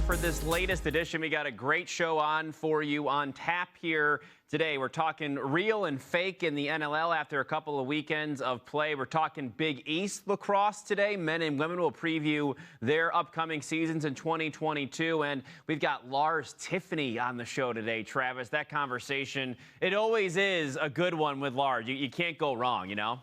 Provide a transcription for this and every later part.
for this latest edition. We got a great show on for you on tap here today. We're talking real and fake in the NLL after a couple of weekends of play. We're talking Big East lacrosse today. Men and women will preview their upcoming seasons in 2022. And we've got Lars Tiffany on the show today, Travis. That conversation, it always is a good one with Lars. You can't go wrong, you know?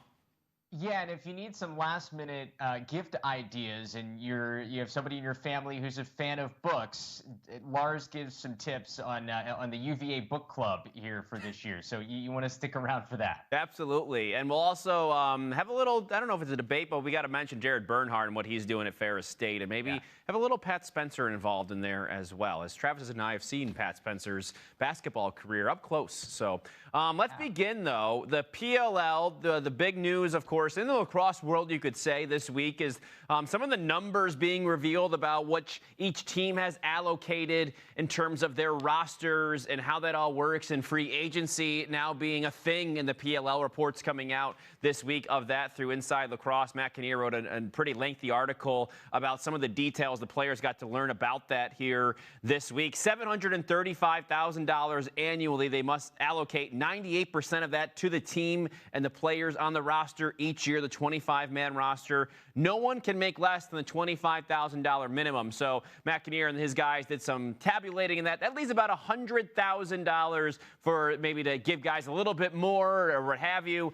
Yeah, and if you need some last-minute gift ideas and you have somebody in your family who's a fan of books, Lars gives some tips on the UVA book club here for this year. So you want to stick around for that. Absolutely. And we'll also have a little, I don't know if it's a debate, but we got to mention Jared Bernhardt and what he's doing at Ferris State, and maybe have a little Pat Spencer involved in there as well, as Travis and I have seen Pat Spencer's basketball career up close. So let's begin, though. The PLL, the big news, of course, in the lacrosse world, you could say this week is some of the numbers being revealed about what each team has allocated in terms of their rosters and how that all works, and free agency now being a thing in the PLL. Reports coming out this week of that through Inside Lacrosse. Matt Kinnear wrote a pretty lengthy article about some of the details the players got to learn about that here this week. $735,000 annually. They must allocate 98% of that to the team and the players on the roster each year, the 25-man roster. No one can make less than the $25,000 minimum. So Matt Kinnear and his guys did some tabulating in that. That leaves about $100,000 for maybe to give guys a little bit more or what have you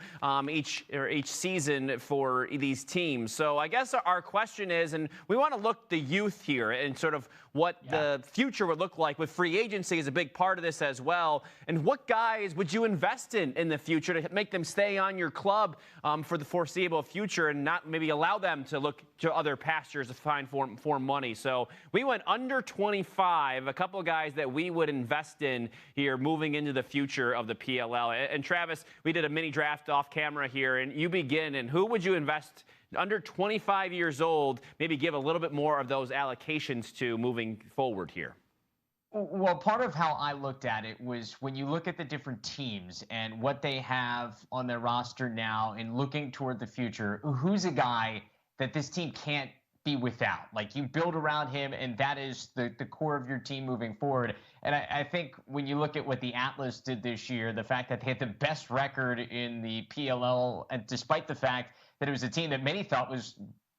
each season for these teams. So I guess our question is, and we want to look the youth here and sort of what the future would look like, with free agency is a big part of this as well. And what guys would you invest in the future to make them stay on your club for the foreseeable future and not maybe allow them to look to other pastures to find for money? So we went under 25, a couple of guys that we would invest in here moving into the future of the PLL. And Travis, we did a mini draft off camera here, and you begin. And who would you invest under 25 years old, maybe give a little bit more of those allocations to moving forward here? Well, part of how I looked at it was when you look at the different teams and what they have on their roster now and looking toward the future, who's a guy that this team can't be without? Like, you build around him, and that is the core of your team moving forward. And I think when you look at what the Atlas did this year, the fact that they had the best record in the PLL, and despite the fact that it was a team that many thought was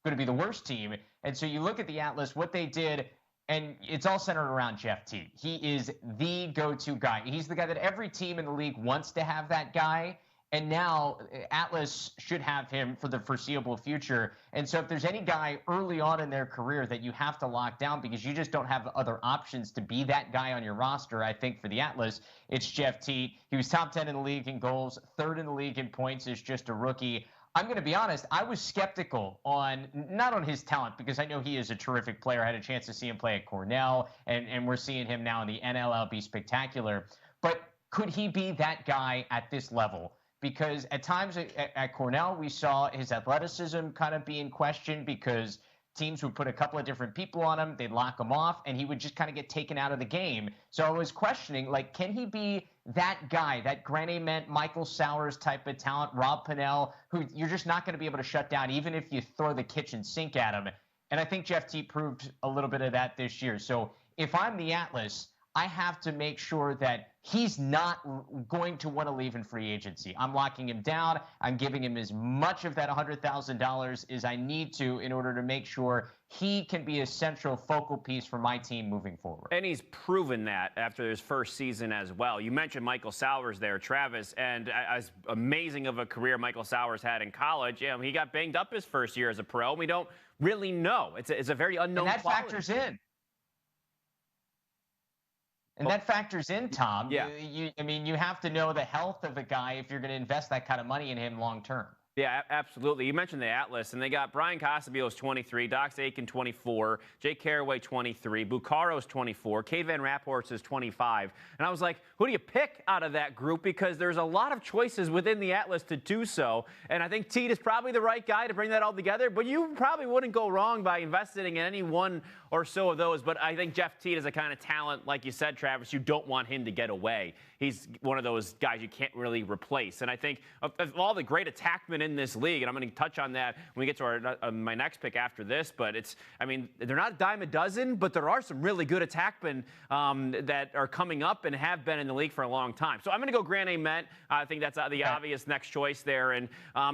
going to be the worst team. And so you look at the Atlas, what they did, and it's all centered around Jeff Teat. He is the go-to guy. He's the guy that every team in the league wants to have, that guy. And now Atlas should have him for the foreseeable future. And so if there's any guy early on in their career that you have to lock down because you just don't have other options to be that guy on your roster, I think for the Atlas, it's Jeff Teat. He was top 10 in the league in goals, third in the league in points as just a rookie. I'm going to be honest, I was skeptical not on his talent, because I know he is a terrific player. I had a chance to see him play at Cornell, and we're seeing him now in the NLL be spectacular. But could he be that guy at this level? Because at times at Cornell, we saw his athleticism kind of being questioned because teams would put a couple of different people on him, they'd lock him off, and he would just kind of get taken out of the game. So I was questioning, like, can he be that guy, that Granny Ment, Michael Sowers type of talent, Rob Pennell, who you're just not going to be able to shut down even if you throw the kitchen sink at him? And I think Jeff Teat proved a little bit of that this year. So if I'm the Atlas, I have to make sure that he's not going to want to leave in free agency. I'm locking him down. I'm giving him as much of that $100,000 as I need to in order to make sure he can be a central focal piece for my team moving forward. And he's proven that after his first season as well. You mentioned Michael Sowers there, Travis, and as amazing of a career Michael Sowers had in college, he got banged up his first year as a pro. We don't really know. It's a very unknown And that quality. factors in. And that factors in, Tom. Yeah. I mean, you have to know the health of a guy if you're going to invest that kind of money in him long term. Yeah, absolutely. You mentioned the Atlas, and they got Brian Casabios 23, Dox Aiken 24, Jake Carraway 23, Bucaro's 24, Kay Van Rapport's is 25. And I was like, who do you pick out of that group? Because there's a lot of choices within the Atlas to do so. And I think Teat is probably the right guy to bring that all together. But you probably wouldn't go wrong by investing in any one or so of those. But I think Jeff Teat is a kind of talent, like you said, Travis, you don't want him to get away. he's one of those guys you can't really replace. And I think of all the great attackmen in this league, and I'm going to touch on that when we get to my next pick after this, but they're not a dime a dozen, but there are some really good attackmen that are coming up and have been in the league for a long time. So I'm going to go Grant Ament. I think that's the obvious next choice there. And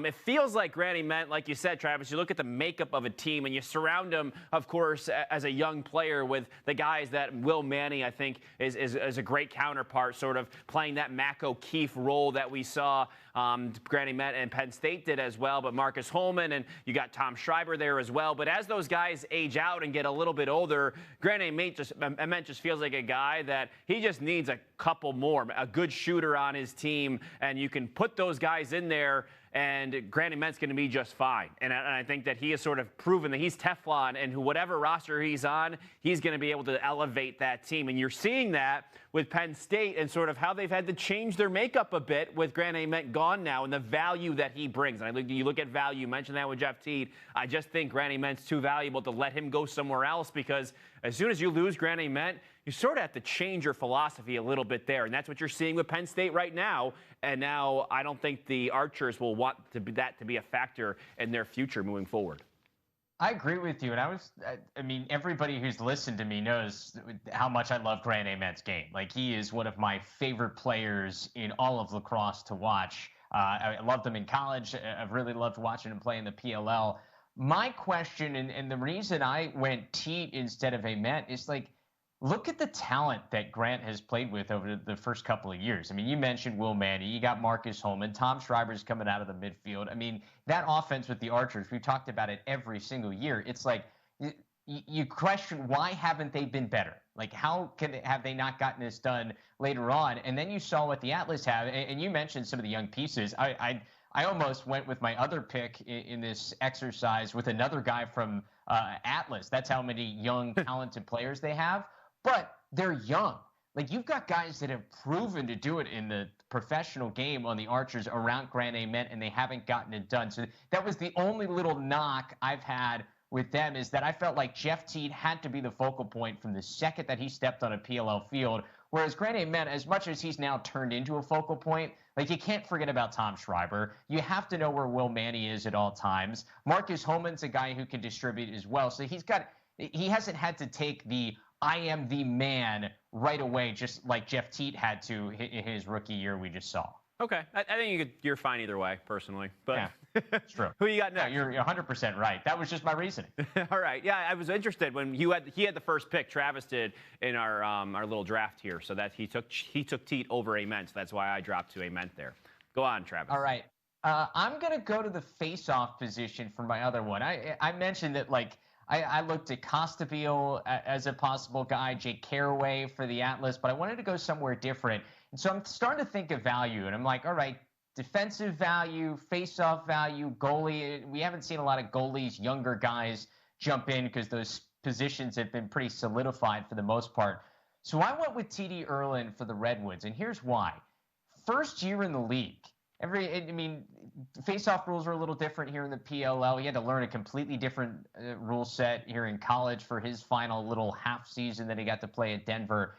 it feels like Grant Ament, like you said, Travis, you look at the makeup of a team and you surround him, of course, as a young player with the guys that Will Manny, I think, is a great counterpart, sort of playing that Mac O'Keefe role that we saw Grant Ament and Penn State did as well, but Marcus Holman, and you got Tom Schreiber there as well. But as those guys age out and get a little bit older, Grant Ament just feels like a guy that he just needs a couple more, a good shooter on his team, and you can put those guys in there, and Grant Ament's going to be just fine. And I think that he has sort of proven that he's Teflon, and whatever roster he's on, he's going to be able to elevate that team. And you're seeing that with Penn State and sort of how they've had to change their makeup a bit with Grant Ament gone now and the value that he brings. And you look at value, you mentioned that with Jeff Teed. I just think Grant Ament's too valuable to let him go somewhere else, because as soon as you lose Grant Ament, you sort of have to change your philosophy a little bit there. And that's what you're seeing with Penn State right now. And now I don't think the Archers will want that to be a factor in their future moving forward. I agree with you. And I mean, everybody who's listened to me knows how much I love Grant Ament's game. Like, he is one of my favorite players in all of lacrosse to watch. I loved him in college. I've really loved watching him play in the PLL. My question, and the reason I went Teed instead of Ament, is like, look at the talent that Grant has played with over the first couple of years. I mean, you mentioned Will Manny. You got Marcus Holman. Tom Schreiber's coming out of the midfield. I mean, that offense with the Archers, we've talked about it every single year. It's like you question, why haven't they been better? Like, how have they not gotten this done later on? And then you saw what the Atlas have, and you mentioned some of the young pieces. I almost went with my other pick in this exercise with another guy from Atlas. That's how many young, talented players they have. But they're young. Like, you've got guys that have proven to do it in the professional game on the Archers around Grant Ament, and they haven't gotten it done. So that was the only little knock I've had with them, is that I felt like Jeff Teed had to be the focal point from the second that he stepped on a PLL field. Whereas Grant Ament, as much as he's now turned into a focal point, like, you can't forget about Tom Schreiber. You have to know where Will Manny is at all times. Marcus Holman's a guy who can distribute as well. So he hasn't had to take the I am the man right away, just like Jeff Teed had to in his rookie year we just saw. Okay. I think you're fine either way, personally. But yeah, it's true. Who you got next? Yeah, you're 100% right. That was just my reasoning. All right. Yeah, I was interested when he had the first pick. Travis did in our little draft here, so that he took Teed over Ament. So that's why I dropped to Ament there. Go on, Travis. All right. I'm gonna go to the face-off position for my other one. I mentioned that, like, I looked at Costabile as a possible guy, Jake Carraway for the Atlas, but I wanted to go somewhere different. And so I'm starting to think of value, and I'm like, all right, defensive value, face-off value, goalie. We haven't seen a lot of goalies, younger guys, jump in because those positions have been pretty solidified for the most part. So I went with T.D. Erlin for the Redwoods, and here's why. First year in the league. Face-off rules are a little different here in the PLL. He had to learn a completely different rule set here in college for his final little half season that he got to play at Denver.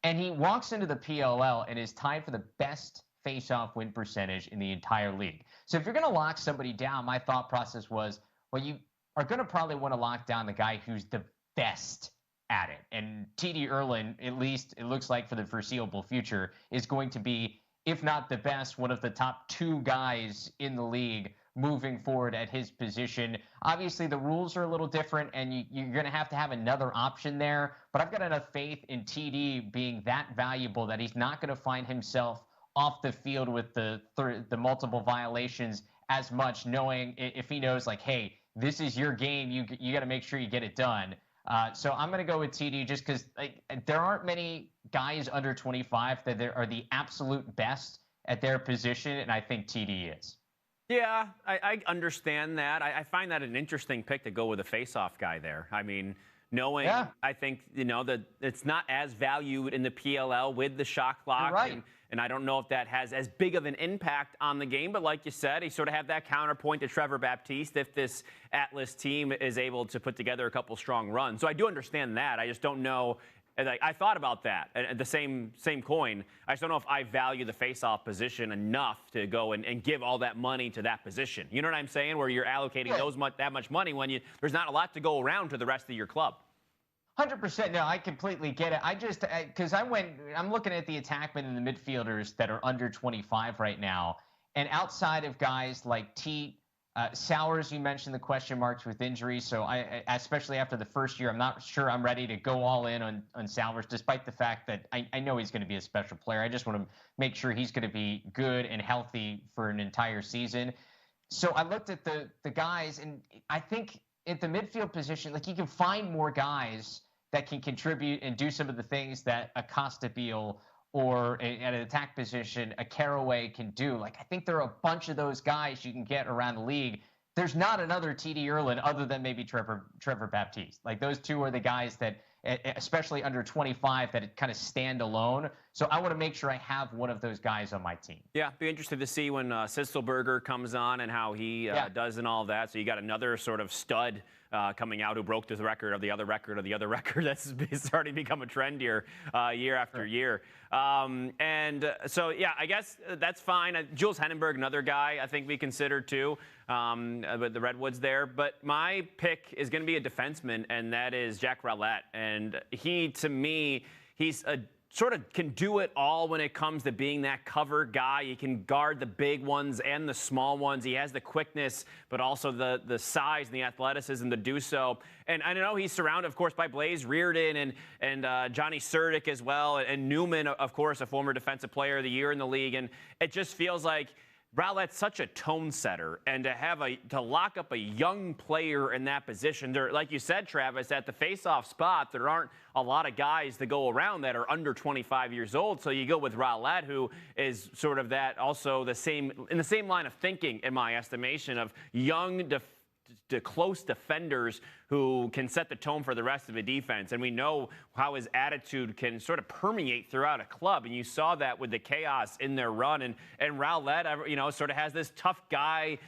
And he walks into the PLL and is tied for the best face-off win percentage in the entire league. So if you're going to lock somebody down, my thought process was, well, you are going to probably want to lock down the guy who's the best at it. And T.D. Erlin, at least it looks like for the foreseeable future, is going to be, if not the best, one of the top two guys in the league moving forward at his position. Obviously, the rules are a little different, and you're going to have another option there. But I've got enough faith in TD being that valuable that he's not going to find himself off the field with the multiple violations as much, knowing if he knows, like, hey, this is your game, you got to make sure you get it done. So I'm going to go with TD just because there aren't many guys under 25 that are the absolute best at their position, and I think TD is. Yeah, I understand that. I find that an interesting pick to go with a face-off guy there. I mean, knowing, I think, that it's not as valued in the PLL with the shot clock. Right. And I don't know if that has as big of an impact on the game. But like you said, he sort of have that counterpoint to Trevor Baptiste if this Atlas team is able to put together a couple strong runs. So I do understand that. I just don't know And I thought about that. And the same coin, I just don't know if I value the faceoff position enough to go and give all that money to that position. You know what I'm saying? Where you're allocating that much money when there's not a lot to go around to the rest of your club. 100%. No, I completely get it. Because I'm looking at the attackmen and the midfielders that are under 25 right now. And outside of guys like Teat, Sowers, you mentioned the question marks with injury. So especially after the first year, I'm not sure I'm ready to go all in on Sowers, despite the fact that I know he's going to be a special player. I just want to make sure he's going to be good and healthy for an entire season. So I looked at the guys, and I think at the midfield position, like, you can find more guys that can contribute and do some of the things that a Costabile or at an attack position, a Caraway can do. Like, I think there are a bunch of those guys you can get around the league. There's not another TD Erlin other than maybe Trevor Baptiste. Like, those two are the guys that, especially under 25, that kind of stand alone. So I want to make sure I have one of those guys on my team. Yeah, be interested to see when Sisselberger comes on and how he does and all that. So you got another sort of stud coming out who broke the record of the other record of the other record. That's starting to become a trend here year after year. And so, yeah, I guess that's fine. Jules Henenberg, another guy I think we consider too, with the Redwoods there. But my pick is going to be a defenseman, and that is Jack Rowlett. And he, to me, he's a sort of can do it all when it comes to being that cover guy. He can guard the big ones and the small ones. He has the quickness, but also the size and the athleticism to do so. And I know he's surrounded, of course, by Blaze Reardon and Johnny Surdick as well, and Newman, of course, a former Defensive Player of the Year in the league. And it just feels like Rowlett's such a tone setter, and to lock up a young player in that position, there, like you said, Travis, at the face-off spot, there aren't a lot of guys to go around that are under 25 years old. So you go with Rowlett, who is sort of that, also in the same line of thinking, in my estimation, of young close defenders who can set the tone for the rest of the defense. And we know how his attitude can sort of permeate throughout a club. And you saw that with the chaos in their run. And Rowlett, sort of has this tough guy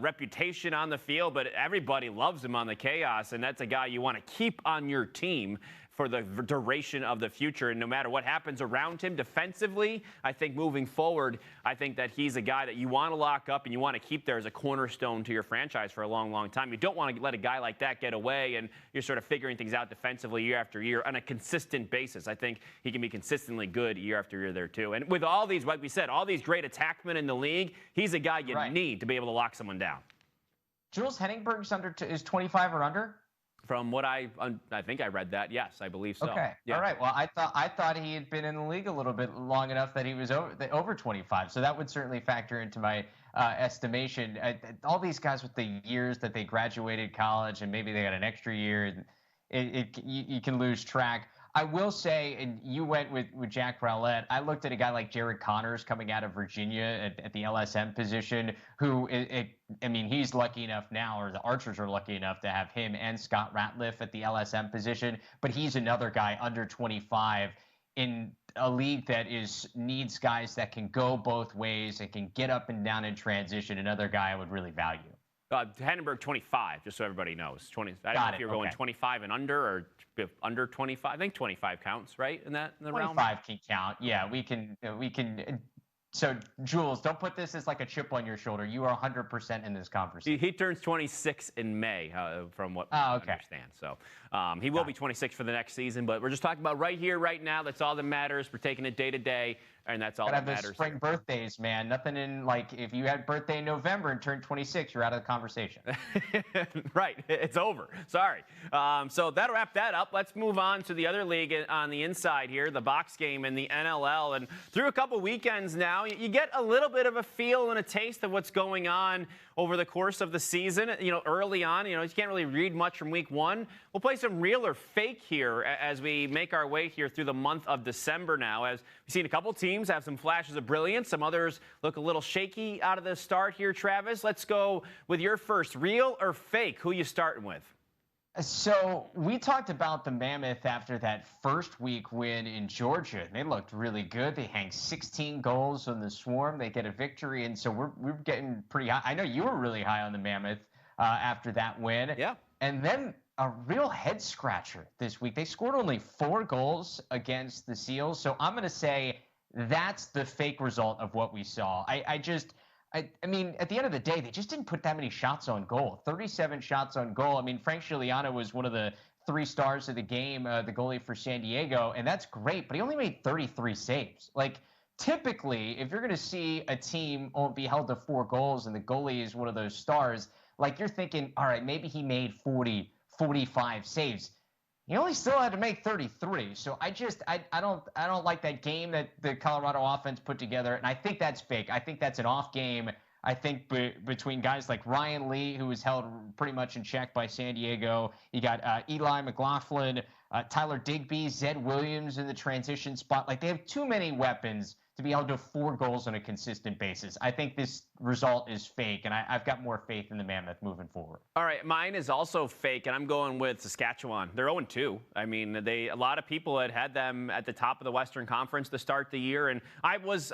reputation on the field, but everybody loves him on the chaos. And that's a guy you want to keep on your team for the duration of the future. And no matter what happens around him defensively, I think moving forward, I think that he's a guy that you want to lock up and you want to keep there as a cornerstone to your franchise for a long, long time. You don't want to let a guy like that get away and you're sort of figuring things out defensively year after year on a consistent basis. I think he can be consistently good year after year there too. And with all these, like we said, all these great attackmen in the league, he's a guy you need to be able to lock someone down. Jules Heningberg's is 25 or under? From what I think I read that. Yes, I believe so. Okay. Yeah. All right. Well, I thought he had been in the league a little bit long enough that he was over 25. So that would certainly factor into my estimation. All these guys with the years that they graduated college and maybe they got an extra year, you can lose track. I will say, and you went with Jack Rowlett, I looked at a guy like Jared Connors coming out of Virginia at the LSM position, who, he's lucky enough now, or the Archers are lucky enough to have him and Scott Ratliff at the LSM position, but he's another guy under 25 in a league that needs guys that can go both ways and can get up and down in transition, another guy I would really value. Henenberg 25, just so everybody knows. I don't know if you're going 25 and under or under 25. I think 25 counts, right? In the realm. 25 can count. Yeah, we can. So, Jules, don't put this as like a chip on your shoulder. You are 100% in this conversation. He turns 26 in May, from what I understand. So he will be 26 for the next season. But we're just talking about right here, right now. That's all that matters. We're taking it day to day. And that's all that matters. Spring birthdays, man. Nothing in, like, if you had birthday in November and turned 26, you're out of the conversation. Right. It's over. Sorry. So that'll wrap that up. Let's move on to the other league on the inside here, the box game and the NLL. And through a couple weekends now, you get a little bit of a feel and a taste of what's going on over the course of the season. Early on, you can't really read much from week one. We'll play some real or fake here as we make our way here through the month of December now, as we've seen a couple teams have some flashes of brilliance. Some others look a little shaky out of the start here, Travis. Let's go with your first. Real or fake? Who you starting with? So we talked about the Mammoth after that first week win in Georgia. They looked really good. They hang 16 goals on the Swarm. They get a victory, and so we're getting pretty high. I know you were really high on the Mammoth after that win. Yeah. And then a real head scratcher this week. They scored only 4 goals against the Seals. So I'm going to say that's the fake result of what we saw. I mean, at the end of the day, they just didn't put that many shots on goal. 37 shots on goal. I mean, Frank Giuliano was one of the 3 stars of the game, the goalie for San Diego, and that's great, but he only made 33 saves. Like, typically, if you're going to see a team be held to 4 goals and the goalie is one of those stars, like you're thinking, all right, maybe he made 40, 45 saves. He only still had to make 33. So I don't like that game that the Colorado offense put together, and I think that's fake. I think that's an off game. I think between guys like Ryan Lee, who was held pretty much in check by San Diego, you got Eli McLaughlin, Tyler Digby, Zed Williams in the transition spot. Like, they have too many weapons to be able to 4 goals on a consistent basis. I think this result is fake, and I've got more faith in the Mammoth moving forward. All right, mine is also fake, and I'm going with Saskatchewan. They're 0-2. I mean, a lot of people had them at the top of the Western Conference to start the year, and I was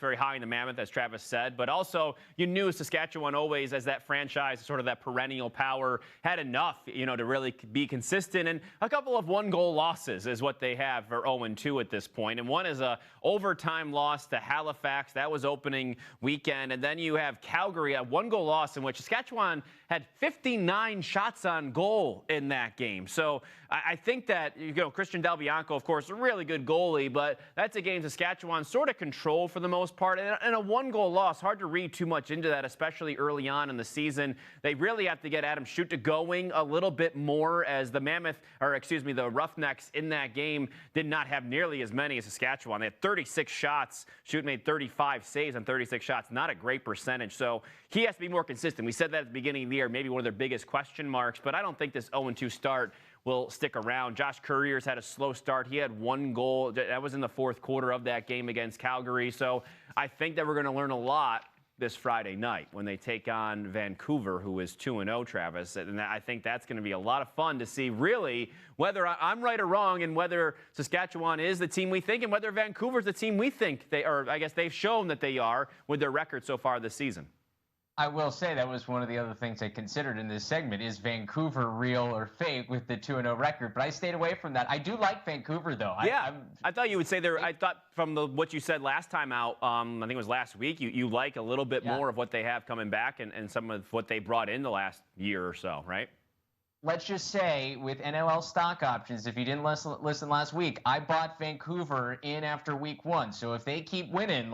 very high in the Mammoth, as Travis said, but also you knew Saskatchewan always, as that franchise, sort of that perennial power, had enough, to really be consistent, and a couple of 1-goal losses is what they have for 0-2 at this point, and one is a overtime loss to Halifax. That was opening weekend, and then you have Calgary, a 1-goal loss in which Saskatchewan had 59 shots on goal in that game. So I think that, Christian Del Bianco, of course, a really good goalie, but that's a game Saskatchewan sort of controlled for the most part. And a 1-goal loss, hard to read too much into that, especially early on in the season. They really have to get Adam Schutte going a little bit more, as the Roughnecks in that game did not have nearly as many as Saskatchewan. They had 36 shots. Schutte made 35 saves on 36 shots. Not a great percentage. So he has to be more consistent. We said that at the beginning of the year, maybe one of their biggest question marks, but I don't think this 0-2 start will stick around. Josh Courier's had a slow start. He had 1 goal. That was in the 4th quarter of that game against Calgary. So I think that we're going to learn a lot this Friday night when they take on Vancouver, who is 2-0, Travis. And I think that's going to be a lot of fun to see, really, whether I'm right or wrong, and whether Saskatchewan is the team we think, and whether Vancouver's the team we think they are. I guess they've shown that they are with their record so far this season. I will say that was one of the other things I considered in this segment. Is Vancouver real or fake with the 2-0 record? But I stayed away from that. I do like Vancouver, though. Yeah, I thought you would say I thought from what you said last time out, I think it was last week, you like a little bit more of what they have coming back and some of what they brought in the last year or so, right? Let's just say with NLL stock options, if you didn't listen last week, I bought Vancouver in after week 1. So if they keep winning,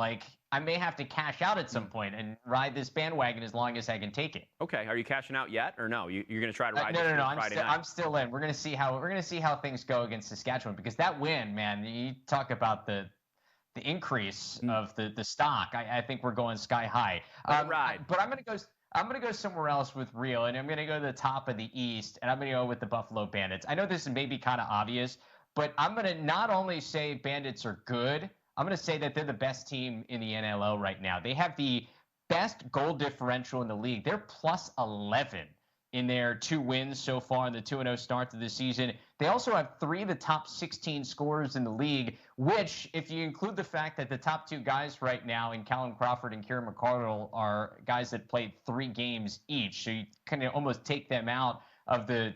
I may have to cash out at some point and ride this bandwagon as long as I can take it. Okay, are you cashing out yet, or no? You're going to try to ride this Friday night? I'm still in. We're going to see how things go against Saskatchewan, because that win, man, you talk about the increase of the stock. I think we're going sky high. Right. But I'm going to go somewhere else with real, and I'm going to go to the top of the East, and I'm going to go with the Buffalo Bandits. I know this is maybe kind of obvious, but I'm going to not only say Bandits are good, I'm going to say that they're the best team in the NLL right now. They have the best goal differential in the league. They're plus 11 in their 2 wins so far in the 2-0 start to the season. They also have 3 of the top 16 scorers in the league, which, if you include the fact that the top 2 guys right now in Callum Crawford and Kieran McArdle are guys that played 3 games each, so you kind of almost take them out of the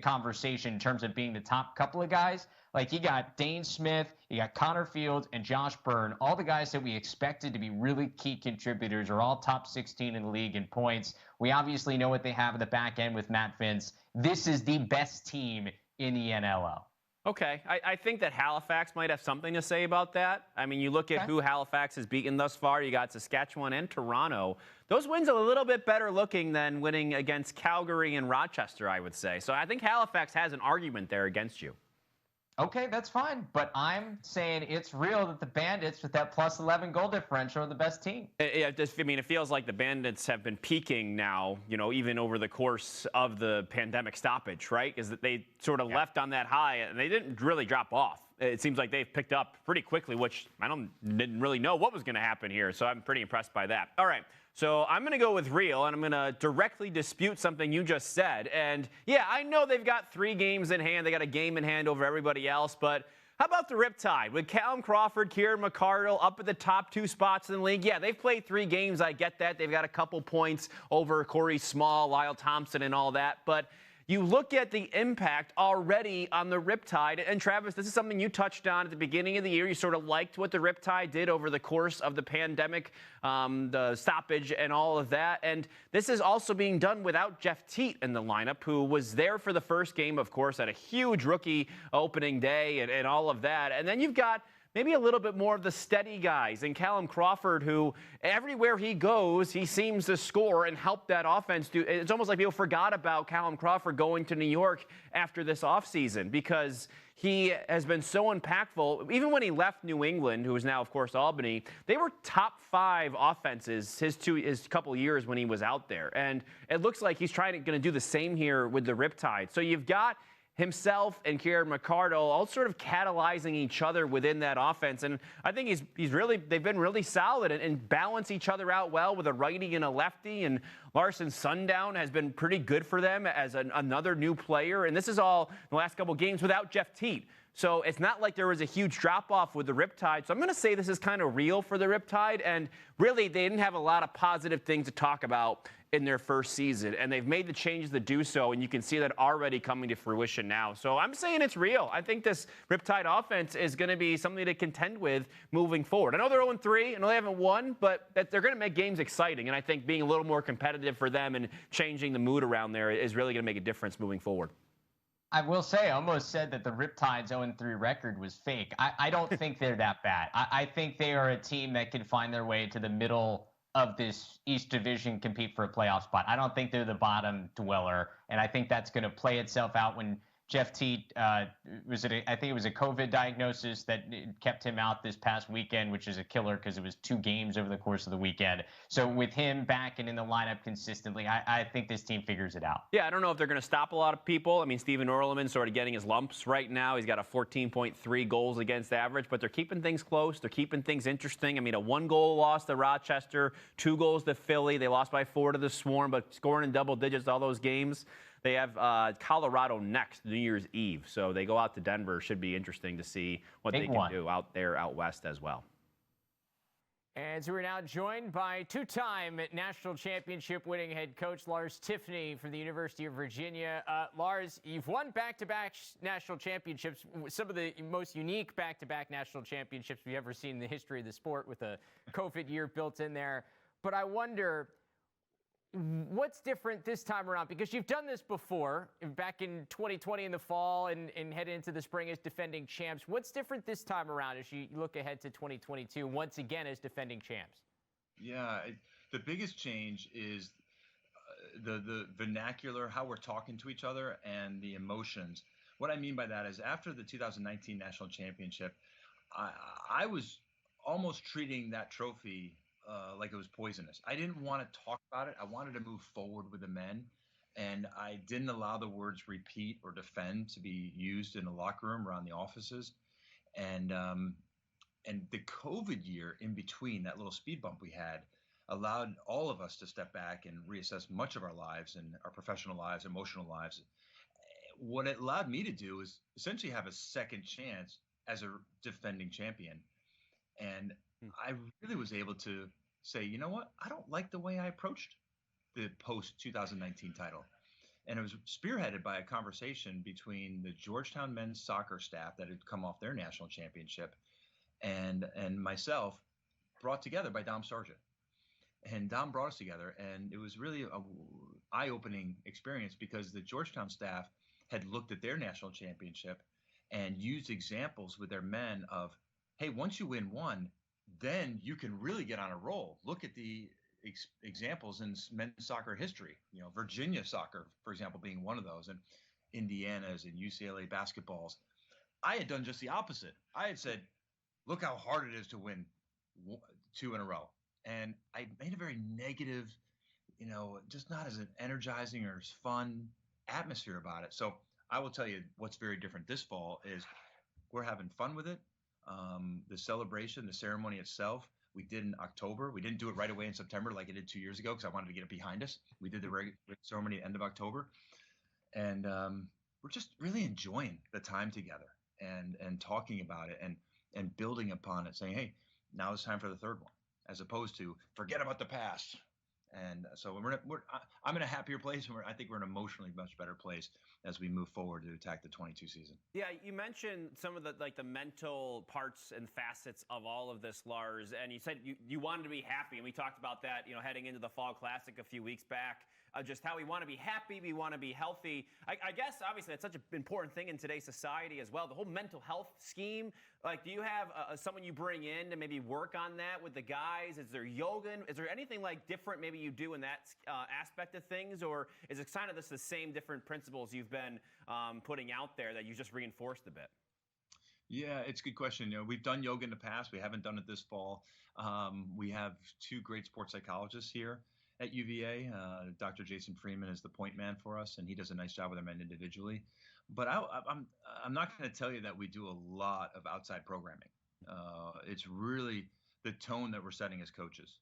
conversation in terms of being the top couple of guys. Like, you got Dane Smith, you got Connor Fields, and Josh Byrne. All the guys that we expected to be really key contributors are all top 16 in the league in points. We obviously know what they have in the back end with Matt Vince. This is the best team in the NLL. Okay. I think that Halifax might have something to say about that. I mean, you look at who Halifax has beaten thus far. You got Saskatchewan and Toronto. Those wins are a little bit better looking than winning against Calgary and Rochester, I would say. So I think Halifax has an argument there against you. Okay, that's fine. But I'm saying it's real that the Bandits, with that plus 11 goal differential, are the best team. It feels like the Bandits have been peaking now, even over the course of the pandemic stoppage, right? Is that they sort of left on that high, and they didn't really drop off. It seems like they've picked up pretty quickly, which didn't really know what was going to happen here. So I'm pretty impressed by that. All right. So I'm going to go with real, and I'm going to directly dispute something you just said. And, yeah, I know they've got 3 games in hand. They got a game in hand over everybody else. But how about the Riptide? With Callum Crawford, Kieran McArdle up at the top 2 spots in the league. Yeah, they've played 3 games. I get that. They've got a couple points over Corey Small, Lyle Thompson, and all that. But you look at the impact already on the Riptide. And Travis, this is something you touched on at the beginning of the year. You sort of liked what the Riptide did over the course of the pandemic, the stoppage and all of that. And this is also being done without Jeff Teat in the lineup, who was there for the first game, of course, at a huge rookie opening day and all of that. And then you've got maybe a little bit more of the steady guys. And Callum Crawford, who everywhere he goes, he seems to score and help that offense do. It's almost like people forgot about Callum Crawford going to New York after this offseason because he has been so impactful. Even when he left New England, who is now, of course, Albany, they were top 5 offenses his couple years when he was out there. And it looks like he's going to do the same here with the Riptide. So you've got himself and Kieran McCardle all sort of catalyzing each other within that offense. And I think they've been really solid and balance each other out well with a righty and a lefty. And Larson Sundown has been pretty good for them as another new player. And this is all in the last couple of games without Jeff Teat. So it's not like there was a huge drop-off with the Riptide. So I'm going to say this is kind of real for the Riptide. And really, they didn't have a lot of positive things to talk about in their first season, and they've made the changes to do so, and you can see that already coming to fruition now. So I'm saying it's real. I think this Riptide offense is going to be something to contend with moving forward. I know they're 0-3, I know they haven't won, but they're going to make games exciting, and I think being a little more competitive for them and changing the mood around there is really going to make a difference moving forward. I will say, I almost said that the Riptide's 0-3 record was fake. I don't think they're that bad. I think they are a team that can find their way to the middle of this East Division, compete for a playoff spot. I don't think they're the bottom dweller, and I think that's going to play itself out when Jeff Teat, I think it was a COVID diagnosis that kept him out this past weekend, which is a killer because it was 2 games over the course of the weekend. So with him back and in the lineup consistently, I think this team figures it out. Yeah, I don't know if they're going to stop a lot of people. I mean, Steven Orleman's sort of getting his lumps right now. He's got a 14.3 goals against average, but they're keeping things close. They're keeping things interesting. I mean, a 1-goal loss to Rochester, 2 goals to Philly. They lost by 4 to the Swarm, but scoring in double digits all those games. They have Colorado next, New Year's Eve. So they go out to Denver. Should be interesting to see what they can do out there, out west as well. And so we're now joined by 2-time national championship winning head coach Lars Tiffany from the University of Virginia. Lars, you've won back-to-back national championships, some of the most unique back-to-back national championships we've ever seen in the history of the sport with a COVID year built in there. But I wonder, what's different this time around? Because you've done this before, back in 2020 in the fall and head into the spring as defending champs. What's different this time around as you look ahead to 2022, once again as defending champs? Yeah, the biggest change is the vernacular, how we're talking to each other, and the emotions. What I mean by that is after the 2019 National Championship, I was almost treating that trophy like it was poisonous. I didn't want to talk about it. I wanted to move forward with the men, and I didn't allow the words repeat or defend to be used in the locker room, around the offices. And the COVID year in between, that little speed bump we had, allowed all of us to step back and reassess much of our lives and our professional lives, emotional lives. What it allowed me to do is essentially have a second chance as a defending champion. And I really was able to say, you know what? I don't like the way I approached the post-2019 title. And it was spearheaded by a conversation between the Georgetown men's soccer staff that had come off their national championship and myself, brought together by Dom Sargent. And Dom brought us together, and it was really an eye-opening experience because the Georgetown staff had looked at their national championship and used examples with their men of, hey, once you win one, then you can really get on a roll. Look at the examples in men's soccer history. You know, Virginia soccer, for example, being one of those, and Indiana's and UCLA basketballs. I had done just the opposite. I had said, look how hard it is to win 2 in a row. And I made a very negative, you know, just not as an energizing or as fun atmosphere about it. So I will tell you what's very different this fall is we're having fun with it. The celebration, the ceremony itself, we did in October. We didn't do it right away in September like I did 2 years ago because I wanted to get it behind us. We did the ceremony at the end of October. And we're just really enjoying the time together and talking about it and building upon it, saying, hey, now it's time for the third one, as opposed to forget about the past And so I'm in a happier place, and I think we're in an emotionally much better place as we move forward to attack the 22 season. Yeah, you mentioned some of the mental parts and facets of all of this, Lars, and you said you wanted to be happy, and we talked about that, heading into the Fall Classic a few weeks back, just how we want to be happy, we want to be healthy. I guess obviously that's such an important thing in today's society as well. The whole mental health scheme. Like, do you have someone you bring in to maybe work on that with the guys? Is there yoga? Is there anything like different maybe you do in that aspect of things, or is it kind of the same different principles you've been putting out there that you just reinforced a bit? Yeah, it's a good question. We've done yoga in the past. We haven't done it this fall. We have 2 great sports psychologists here at UVA. Dr. Jason Freeman is the point man for us, and he does a nice job with our men individually. But I'm not going to tell you that we do a lot of outside programming. It's really the tone that we're setting as coaches.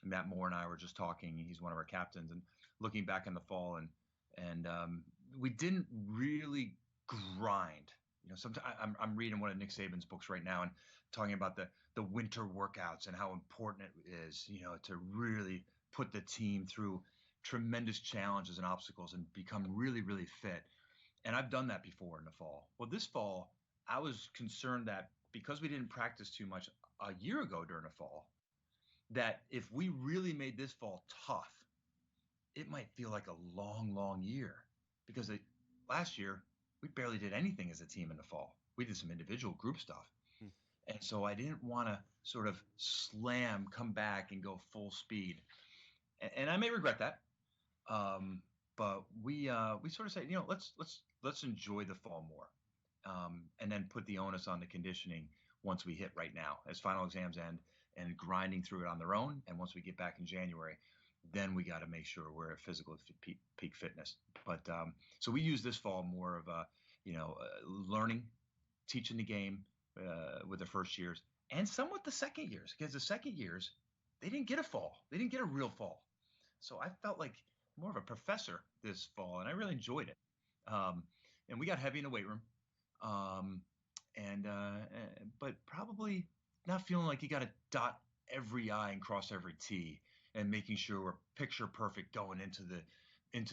Matt Moore and I were just talking. He's one of our captains, and looking back in the fall, and we didn't really grind. Sometimes I'm reading one of Nick Saban's books right now and talking about the winter workouts and how important it is, to really put the team through tremendous challenges and obstacles and become really, really fit. And I've done that before in the fall. Well, this fall, I was concerned that because we didn't practice too much a year ago during the fall, that if we really made this fall tough, it might feel like a long, long year, because last year we barely did anything as a team in the fall. We did some individual group stuff. And so I didn't want to sort of come back and go full speed. And I may regret that. But we sort of say, let's enjoy the fall more, and then put the onus on the conditioning once we hit right now, as final exams end, and grinding through it on their own. And once we get back in January, then we got to make sure we're at physical peak fitness. But so we use this fall more of learning, teaching the game with the first years, and somewhat the second years, because the second years they didn't get a fall, they didn't get a real fall. So I felt like more of a professor this fall, and I really enjoyed it. And we got heavy in the weight room, but probably not feeling like you got to dot every I and cross every T, and making sure we're picture perfect going into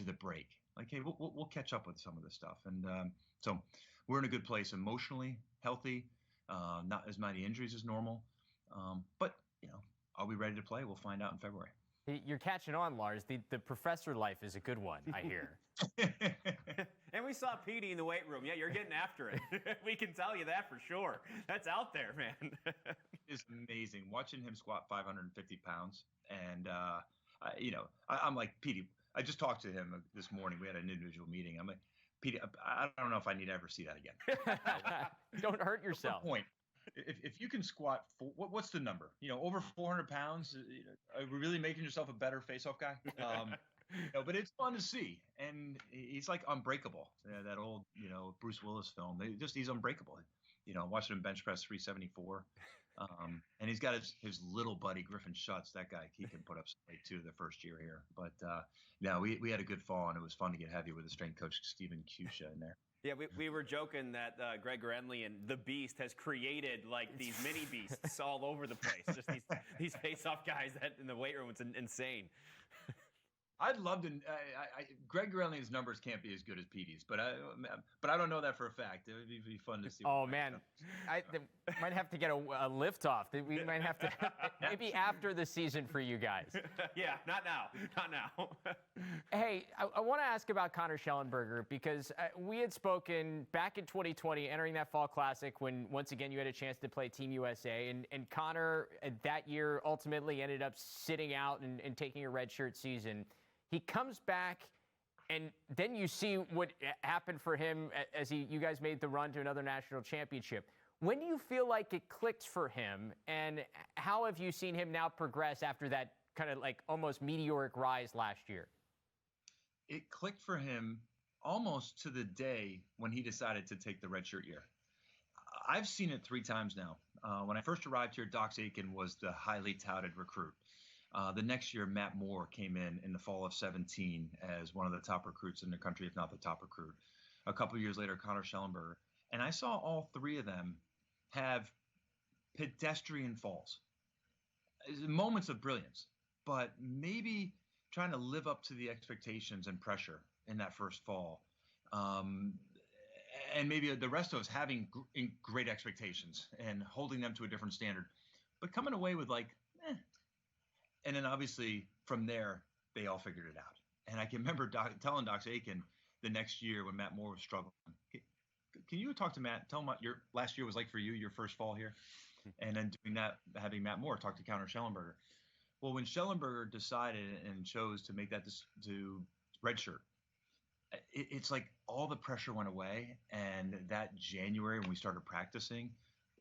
the break. Like, hey, we'll catch up with some of this stuff, and so we're in a good place emotionally, healthy, not as many injuries as normal, but are we ready to play? We'll find out in February. You're catching on, Lars. The professor life is a good one, I hear. And we saw Petey in the weight room. Yeah, you're getting after it. We can tell you that for sure. That's out there, man. It's amazing watching him squat 550 pounds. And, I'm like, Petey, I just talked to him this morning. We had an individual meeting. I'm like, Petey, I don't know if I need to ever see that again. Don't hurt yourself. Point. If you can squat, what's the number? Over 400 pounds. Are you really making yourself a better face-off guy? But it's fun to see, and he's like unbreakable. That old, Bruce Willis film. He's unbreakable. Watching him bench press 374, and he's got his little buddy Griffin Schutz. That guy, he can put up some weight too the first year here. But we had a good fall, and it was fun to get heavy with the strength coach Stephen Cusha in there. Yeah, we were joking that Greg Renly and the Beast has created like these mini beasts all over the place. Just these face-off guys that in the weight room. It's insane. I'd love to. Greg Renly's numbers can't be as good as Petey's, but I don't know that for a fact. It would be fun to see. Oh man, I might have to get a lift off. We might have to maybe after the season for you guys. Yeah, not now. Hey, I want to ask about Connor Schellenberger, because we had spoken back in 2020, entering that Fall Classic, when once again you had a chance to play Team USA, and Connor that year ultimately ended up sitting out and taking a redshirt season. He comes back, and then you see what happened for him as you guys made the run to another national championship. When do you feel like it clicked for him, and how have you seen him now progress after that kind of like almost meteoric rise last year? It clicked for him almost to the day when he decided to take the redshirt year. I've seen it 3 times now. When I first arrived here, Dox Aiken was the highly touted recruit. The next year, Matt Moore came in the fall of 17 as one of the top recruits in the country, if not the top recruit. A couple of years later, Connor Schellenberger. And I saw all 3 of them have pedestrian falls, moments of brilliance. but maybe trying to live up to the expectations and pressure in that first fall. And maybe the rest of us having great expectations and holding them to a different standard, but coming away with like, and then obviously from there, they all figured it out. And I can remember telling Doc Aiken the next year when Matt Moore was struggling, can you talk to Matt, tell him what your last year was like for you, your first fall here? And then doing that, having Matt Moore talk to Connor Schellenberger. Well, when Schellenberger decided and chose to make that to redshirt, it's like all the pressure went away. And that January when we started practicing,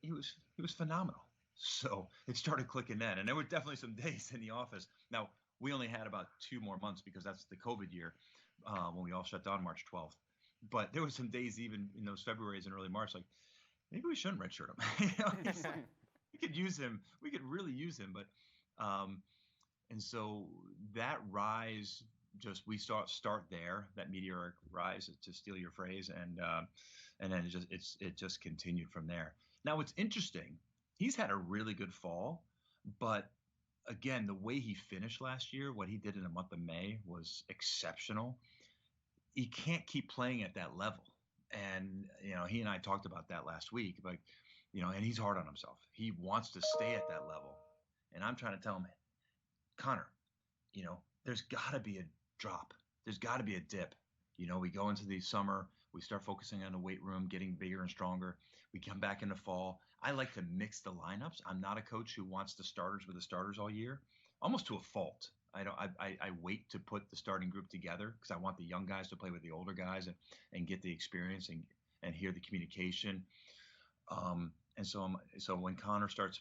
he was phenomenal. So it started clicking then. And there were definitely some days in the office. Now, we only had about 2 more months because that's the COVID year when we all shut down March 12th. But there were some days even in those Februarys and early March, like, maybe we shouldn't redshirt him. We could use him. We could really use him. But and so that rise, just we start there, that meteoric rise, to steal your phrase, and then it just continued from there. Now, what's interesting, he's had a really good fall, but again, the way he finished last year, what he did in the month of May was exceptional. He can't keep playing at that level. And, he and I talked about that last week, like, and he's hard on himself. He wants to stay at that level. And I'm trying to tell him, Connor, there's got to be a drop. There's got to be a dip. We go into the summer, we start focusing on the weight room, getting bigger and stronger. We come back in the fall. I like to mix the lineups. I'm not a coach who wants the starters with the starters all year, almost to a fault. I wait to put the starting group together because I want the young guys to play with the older guys and get the experience and hear the communication. And so when Connor starts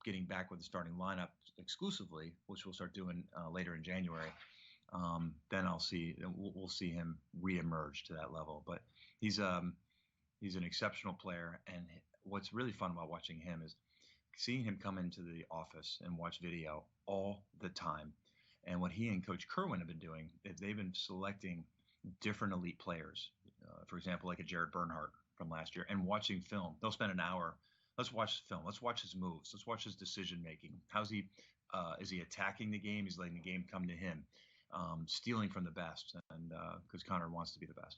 getting back with the starting lineup exclusively, which we'll start doing later in January, then we'll see him reemerge to that level. But he's an exceptional player, and what's really fun about watching him is seeing him come into the office and watch video all the time. And what he and Coach Kerwin have been doing is they've been selecting different elite players, for example, like a Jared Bernhardt from last year, and watching film. They'll spend an hour. Let's watch film. Let's watch his moves. Let's watch his decision making. How's he? Is he attacking the game? He's letting the game come to him, stealing from the best, and because Connor wants to be the best.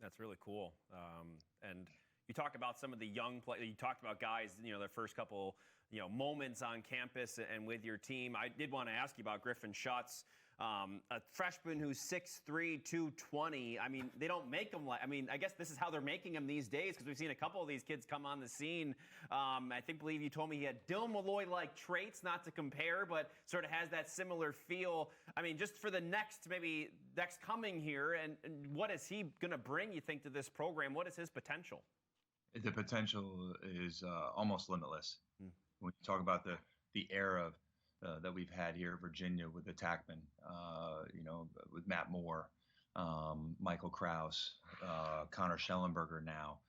That's really cool. And you talk about some of the young players. You talked about guys, their first couple, moments on campus and with your team. I did want to ask you about Griffin Schutz, a freshman who's 6'3", 220. I mean, they don't make him I guess this is how they're making him these days because we've seen a couple of these kids come on the scene. Believe you told me he had Dylan Malloy-like traits, not to compare, but sort of has that similar feel. I mean, just for the next coming here, and what is he going to bring, you think, to this program? What is his potential? The potential is almost limitless. When you talk about the era that we've had here at Virginia with the Tackman, with Matt Moore, Michael Kraus, Connor Schellenberger now,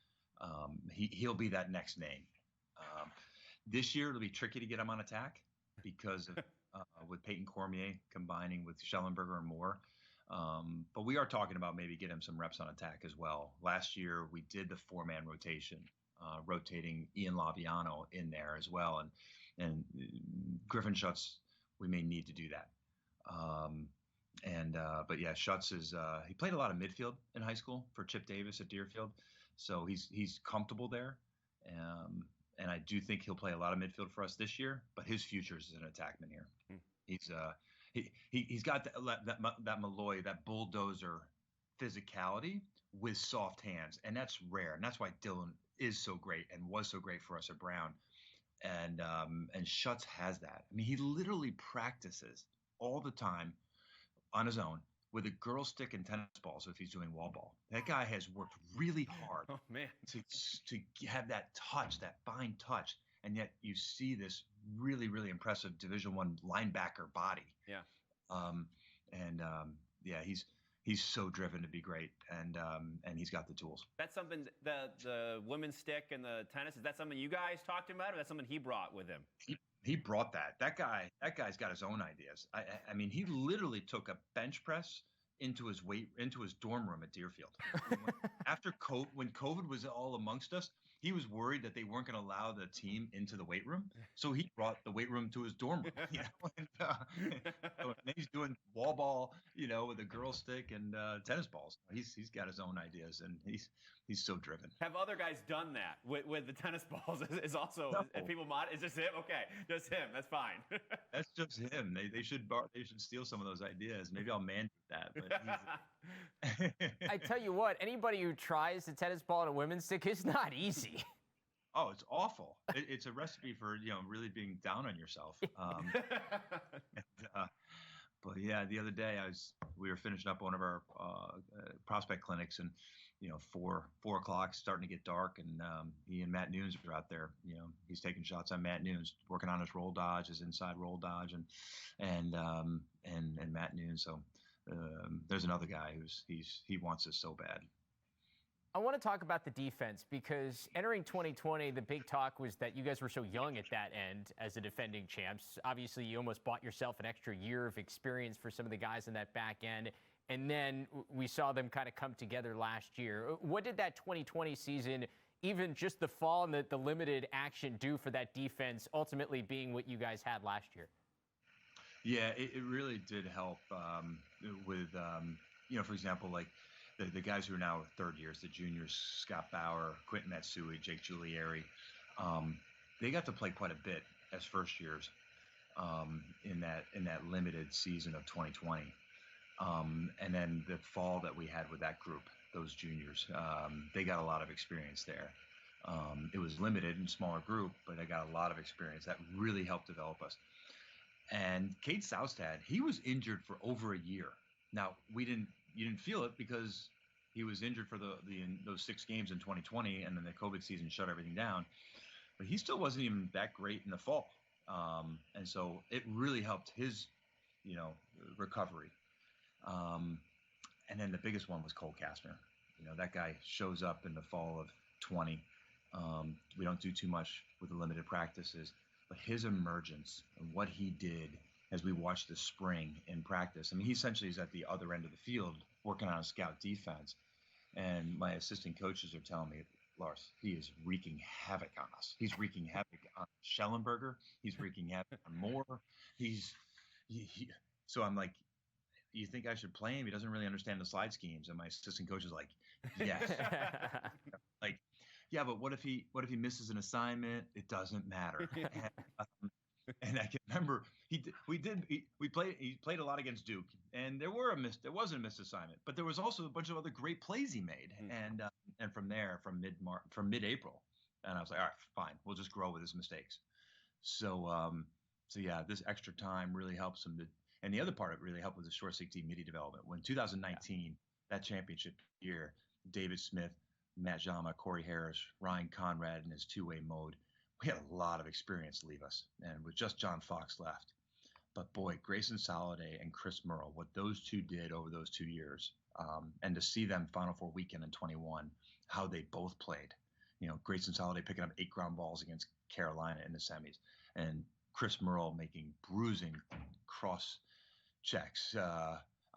he'll be that next name. This year it'll be tricky to get him on attack because of, with Peyton Cormier combining with Schellenberger and Moore. But we are talking about maybe get him some reps on attack as well. Last year we did the 4-man rotation, rotating Ian Laviano in there as well, and Griffin Schutz, we may need to do that. But yeah, Schutz is he played a lot of midfield in high school for Chip Davis at Deerfield, so he's comfortable there. And I do think he'll play a lot of midfield for us this year, but his future is as an attackman here. He's got that Malloy, that bulldozer physicality with soft hands, and that's rare. And that's why Dylan is so great and was so great for us at Brown. And Schutz has that. I mean, he literally practices all the time on his own with a girl stick and tennis balls if he's doing wall ball. That guy has worked really hard to have that touch, that fine touch. And yet you see this really, really impressive Division I linebacker body. Yeah. He's so driven to be great, and he's got the tools. That's something, the women's stick and the tennis, is that something you guys talked about, or that's something he brought with him? He brought that. That guy's got his own ideas. I mean, he literally took a bench press into his dorm room at Deerfield. When COVID was all amongst us, he was worried that they weren't going to allow the team into the weight room, so he brought the weight room to his dorm room. And then he's doing wall ball, with a girl stick and tennis balls. He's got his own ideas, and he's so driven. Have other guys done that with the tennis balls? Is also No. people mod? Is just him? Okay, just him. That's fine. That's just him. They should steal some of those ideas. Maybe I'll mandate that. But I tell you what, anybody who tries the tennis ball and a women's stick is not easy. Oh, it's awful. It's a recipe for really being down on yourself. But yeah, the other day we were finishing up one of our prospect clinics, and 4 o'clock, starting to get dark, and he and Matt Nunes were out there. He's taking shots on Matt Nunes, working on his roll dodge, his inside roll dodge, and Matt Nunes. So there's another guy he wants this so bad. I want to talk about the defense, because entering 2020, the big talk was that you guys were so young at that end as the defending champs. Obviously, you almost bought yourself an extra year of experience for some of the guys in that back end. And then we saw them kind of come together last year. What did that 2020 season, even just the fall and the limited action, do for that defense, ultimately being what you guys had last year? Yeah, it really did help with, for example, like the guys who are now third years, the juniors, Scott Bauer, Quentin Matsui, Jake Giulieri, they got to play quite a bit as first years in that limited season of 2020. And then the fall that we had with that group, those juniors, they got a lot of experience there. It was limited and smaller group, but they got a lot of experience that really helped develop us. And Cade Soustad, he was injured for over a year. Now, you didn't feel it because he was injured for those 6 games in 2020, and then the COVID season shut everything down. But he still wasn't even that great in the fall, and so it really helped his, recovery. And then the biggest one was Cole Kastner. That guy shows up in the fall of 20. We don't do too much with the limited practices, but his emergence and what he did as we watched the spring in practice. I mean, he essentially is at the other end of the field working on a scout defense. And my assistant coaches are telling me, Lars, he is wreaking havoc on us. He's wreaking havoc on Schellenberger. He's wreaking havoc on Moore. So I'm like, you think I should play him? He doesn't really understand the slide schemes. And my assistant coach is like, yes. Like, yeah, but what if he misses an assignment? It doesn't matter. And I can remember he played a lot against Duke, and there wasn't a missed assignment, but there was also a bunch of other great plays he made. And from there, from mid-April, and I was like, all right, fine, we'll just grow with his mistakes. So yeah, this extra time really helps him. And the other part, it really helped with the short stick team MIDI development. When 2019, that championship year, David Smith, Matt Jama, Corey Harris, Ryan Conrad in his two-way mode, we had a lot of experience leave us, and with just John Fox left. But boy, Grayson Soliday and Chris Merle, what those two did over those 2 years, and to see them Final Four weekend in 21, how they both played. Grayson Soliday picking up 8 ground balls against Carolina in the semis, and Chris Merle making bruising cross checks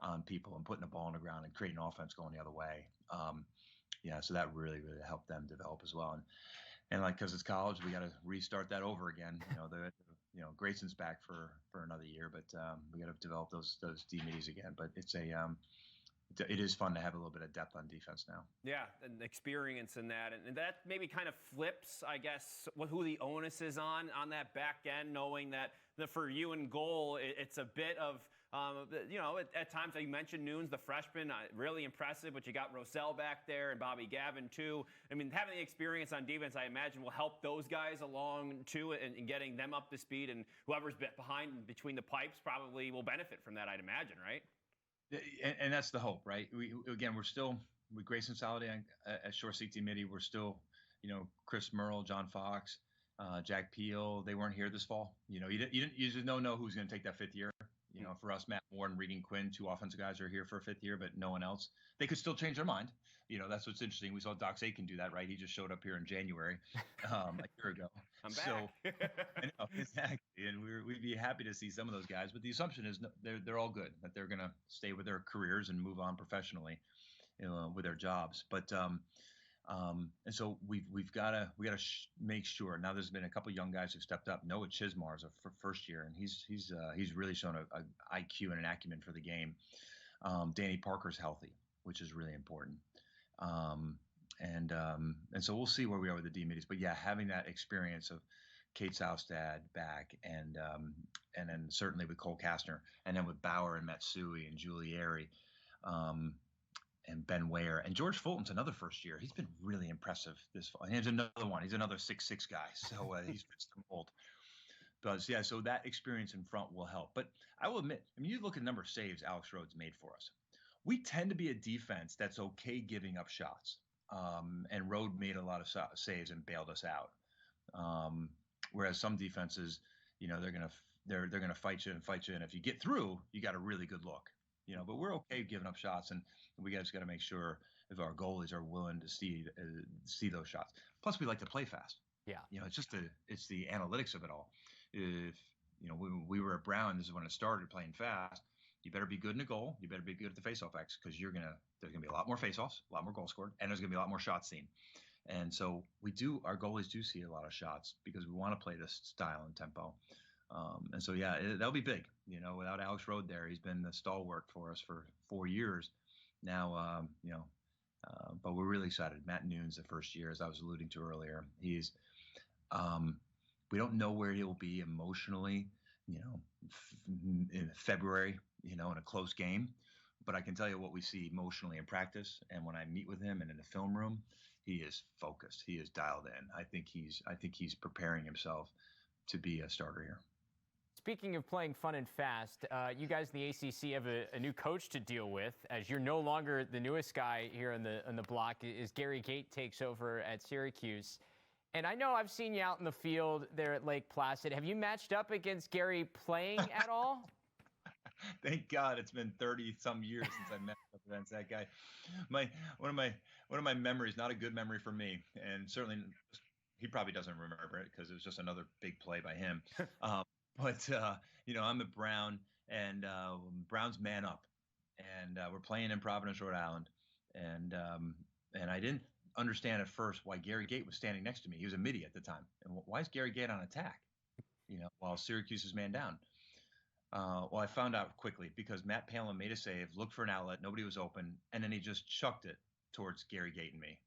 on people and putting the ball on the ground and creating offense going the other way. Yeah, so that really, really helped them develop as well. And like, because it's college, we got to restart that over again. Grayson's back for another year, but we got to develop those D-middies again. But it is fun to have a little bit of depth on defense now. Yeah, and experience in that. And that maybe kind of flips, I guess, who the onus is on that back end, knowing that for you in goal, it's a bit of, at times, you mentioned Nunes, the freshman, really impressive, but you got Rosell back there and Bobby Gavin, too. I mean, having the experience on defense, I imagine, will help those guys along, too, and getting them up to speed. And whoever's behind between the pipes probably will benefit from that, I'd imagine, right? And that's the hope, right? We're still with Grayson Soliday at short stick midi. We're still, Chris Merle, John Fox, Jack Peel. They weren't here this fall. You just don't know who's going to take that 5th year. For us, Matt Moore and Regan Quinn, 2 offensive guys are here for a 5th year, but no one else. They could still change their mind. That's what's interesting. We saw Doc Aitken do that, right? He just showed up here in January, a year ago. I'm back. So, I know, exactly. And we'd be happy to see some of those guys, but the assumption is they're all good, that they're going to stay with their careers and move on professionally, with their jobs. But And so we've got to make sure. Now there's been a couple young guys who stepped up. Noah Chismar is a first year, and he's really shown a IQ and an acumen for the game. Danny Parker's healthy, which is really important. And so we'll see where we are with the D middies. But yeah, having that experience of Kate Saustad back, and then certainly with Cole Kastner, and then with Bauer and Matsui and Giulieri, and Ben Ware, and George Fulton's another first year. He's been really impressive this fall. And here's another one. He's another 6'6" guy. So he's fits the mold. But yeah, so that experience in front will help. But I will admit, I mean, you look at the number of saves Alex Rhodes made for us. We tend to be a defense that's okay giving up shots. And Rode made a lot of saves and bailed us out. Whereas some defenses, they're gonna fight you, and if you get through, you got a really good look. But we're okay giving up shots, and we just got to make sure if our goalies are willing to see those shots. Plus, we like to play fast. Yeah. It's the analytics of it all. If we were at Brown, this is when it started playing fast. You better be good in the goal. You better be good at the faceoff X, because there's gonna be a lot more faceoffs, a lot more goals scored, and there's gonna be a lot more shots seen. And so our goalies do see a lot of shots because we want to play this style and tempo. And so, yeah, that'll be big. Without Alex Rode there, he's been the stalwart for us for 4 years now. But we're really excited. Matt Noon's the first year, as I was alluding to earlier. He's, we don't know where he'll be emotionally, in February, in a close game. But I can tell you what we see emotionally in practice, and when I meet with him and in the film room, he is focused. He is dialed in. I think he's preparing himself to be a starter here. Speaking of playing fun and fast, you guys in the ACC have a new coach to deal with, as you're no longer the newest guy here on the block, as Gary Gait takes over at Syracuse. And I know I've seen you out in the field there at Lake Placid. Have you matched up against Gary playing at all? Thank God it's been 30-some years since I met up against that guy. One of my memories, not a good memory for me, and certainly he probably doesn't remember it because it was just another big play by him. But I'm at Brown, and Brown's man up, and we're playing in Providence, Rhode Island, and I didn't understand at first why Gary Gait was standing next to me. He was a midi at the time, and why is Gary Gait on attack? While Syracuse is man down. Well, I found out quickly because Matt Palin made a save, looked for an outlet, nobody was open, and then he just chucked it towards Gary Gait and me.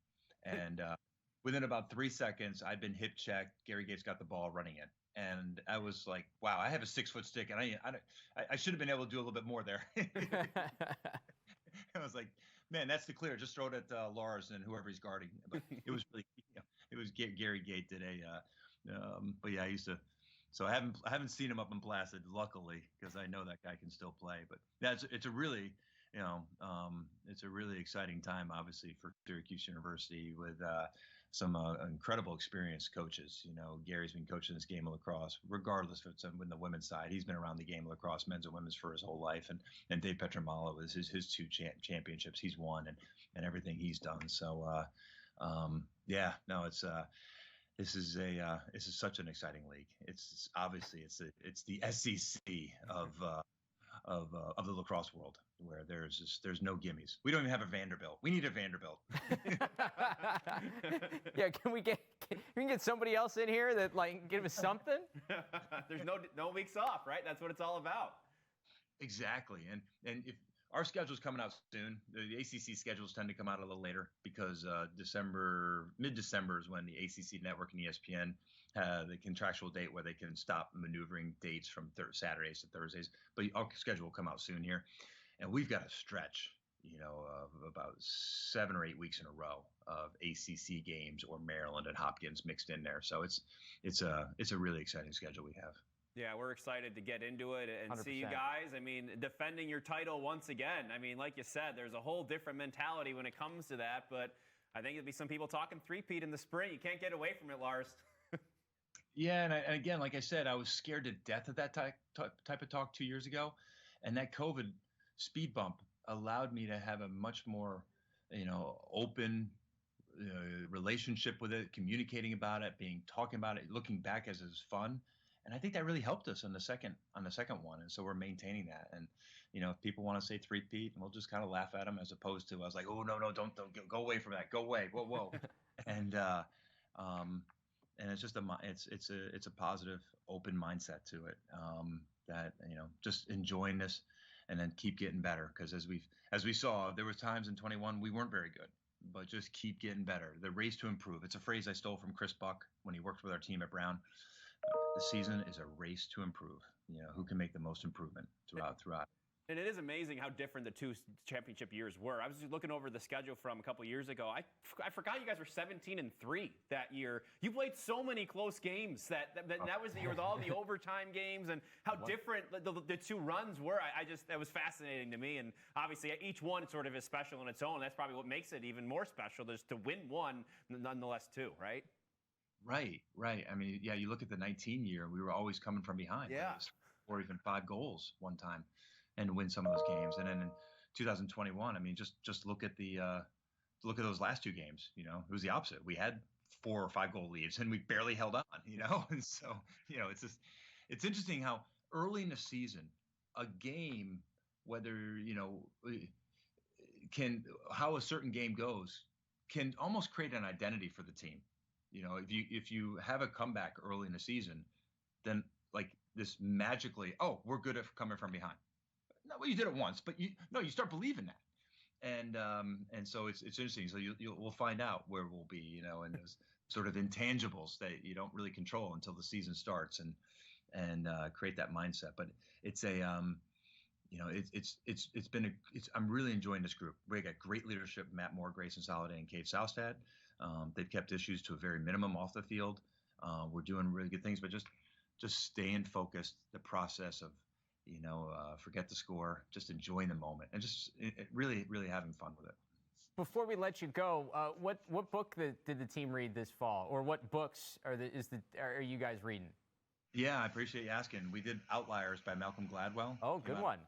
And within about 3 seconds, I'd been hip checked. Gary Gait's got the ball running it. And I was like, wow, I have a 6-foot stick, and I should have been able to do a little bit more there. I was like, man, that's the clear. Just throw it at Lars and whoever he's guarding. But it was really, it was Gary Gait today. But yeah, I used to. So I haven't seen him up in Placid, luckily, because I know that guy can still play. But yeah, it's a really, it's a really exciting time, obviously, for Syracuse University with some incredible experienced coaches. Gary's been coaching this game of lacrosse, regardless if it's on the women's side. He's been around the game of lacrosse, men's and women's, for his whole life. And Dave Petramala with his two championships he's won and everything he's done. So yeah, no, it's. This is such an exciting league. It's obviously it's the SEC of the lacrosse world, where there's no gimmies. We don't even have a Vanderbilt. We need a Vanderbilt. Yeah, can we get somebody else in here that give us something? There's no weeks off, right? That's what it's all about. Exactly, and if our schedule's coming out soon. The ACC schedules tend to come out a little later because mid-December is when the ACC network and ESPN have the contractual date where they can stop maneuvering dates from Saturdays to Thursdays. But our schedule will come out soon here, and we've got a stretch, of about 7 or 8 weeks in a row of ACC games or Maryland and Hopkins mixed in there. So it's a really exciting schedule we have. Yeah, we're excited to get into it and 100%. see you guys. I mean, defending your title once again. I mean, like you said, there's a whole different mentality when it comes to that. But I think there'll be some people talking three-peat in the spring. You can't get away from it, Lars. Yeah, and again, like I said, I was scared to death of that type of talk 2 years ago. And that COVID speed bump allowed me to have a much more, open relationship with it, communicating about it, talking about it, looking back as it's fun. And I think that really helped us on the second one. And so we're maintaining that. And, if people want to say three-peat, we'll just kind of laugh at them, as opposed to, I was like, oh, no, don't go away from that. Go away. Whoa. and, and it's just it's a positive, open mindset to it, that, just enjoying this and then keep getting better. Cause as we saw, there was times in 21, we weren't very good, but just keep getting better. The race to improve. It's a phrase I stole from Chris Buck when he worked with our team at Brown. The season is a race to improve. Who can make the most improvement throughout. And it is amazing how different the two championship years were. I was just looking over the schedule from a couple years ago. I forgot you guys were 17-3 that year. You played so many close games that was the year with all the overtime games, and how different the two runs were. That was fascinating to me. And obviously each one sort of is special in its own. That's probably what makes it even more special, just to win one, nonetheless two, right? Right. I mean, yeah, you look at the 19 year, we were always coming from behind. Yeah. Or even 5 goals one time, and win some of those games. And then in 2021, I mean, just look at those last 2 games. It was the opposite. We had 4 or 5 goal leads, and we barely held on. And so it's interesting how early in the season, a game, whether how a certain game goes, can almost create an identity for the team. If you have a comeback early in the season, then like this magically, oh, we're good at coming from behind. No, well, you did it once, but you start believing that, and so it's interesting. So we'll find out where we'll be, and those sort of intangibles that you don't really control until the season starts, and create that mindset. But it's I'm really enjoying this group. We got great leadership: Matt Moore, Grayson Soliday, and Kate Saustad. They've kept issues to a very minimum off the field. We're doing really good things, but just staying focused. The process of forget the score, just enjoying the moment, and just really having fun with it. Before we let you go, what book did the team read this fall, or what books are you guys reading? Yeah, I appreciate you asking. We did Outliers by Malcolm Gladwell. Oh, good one.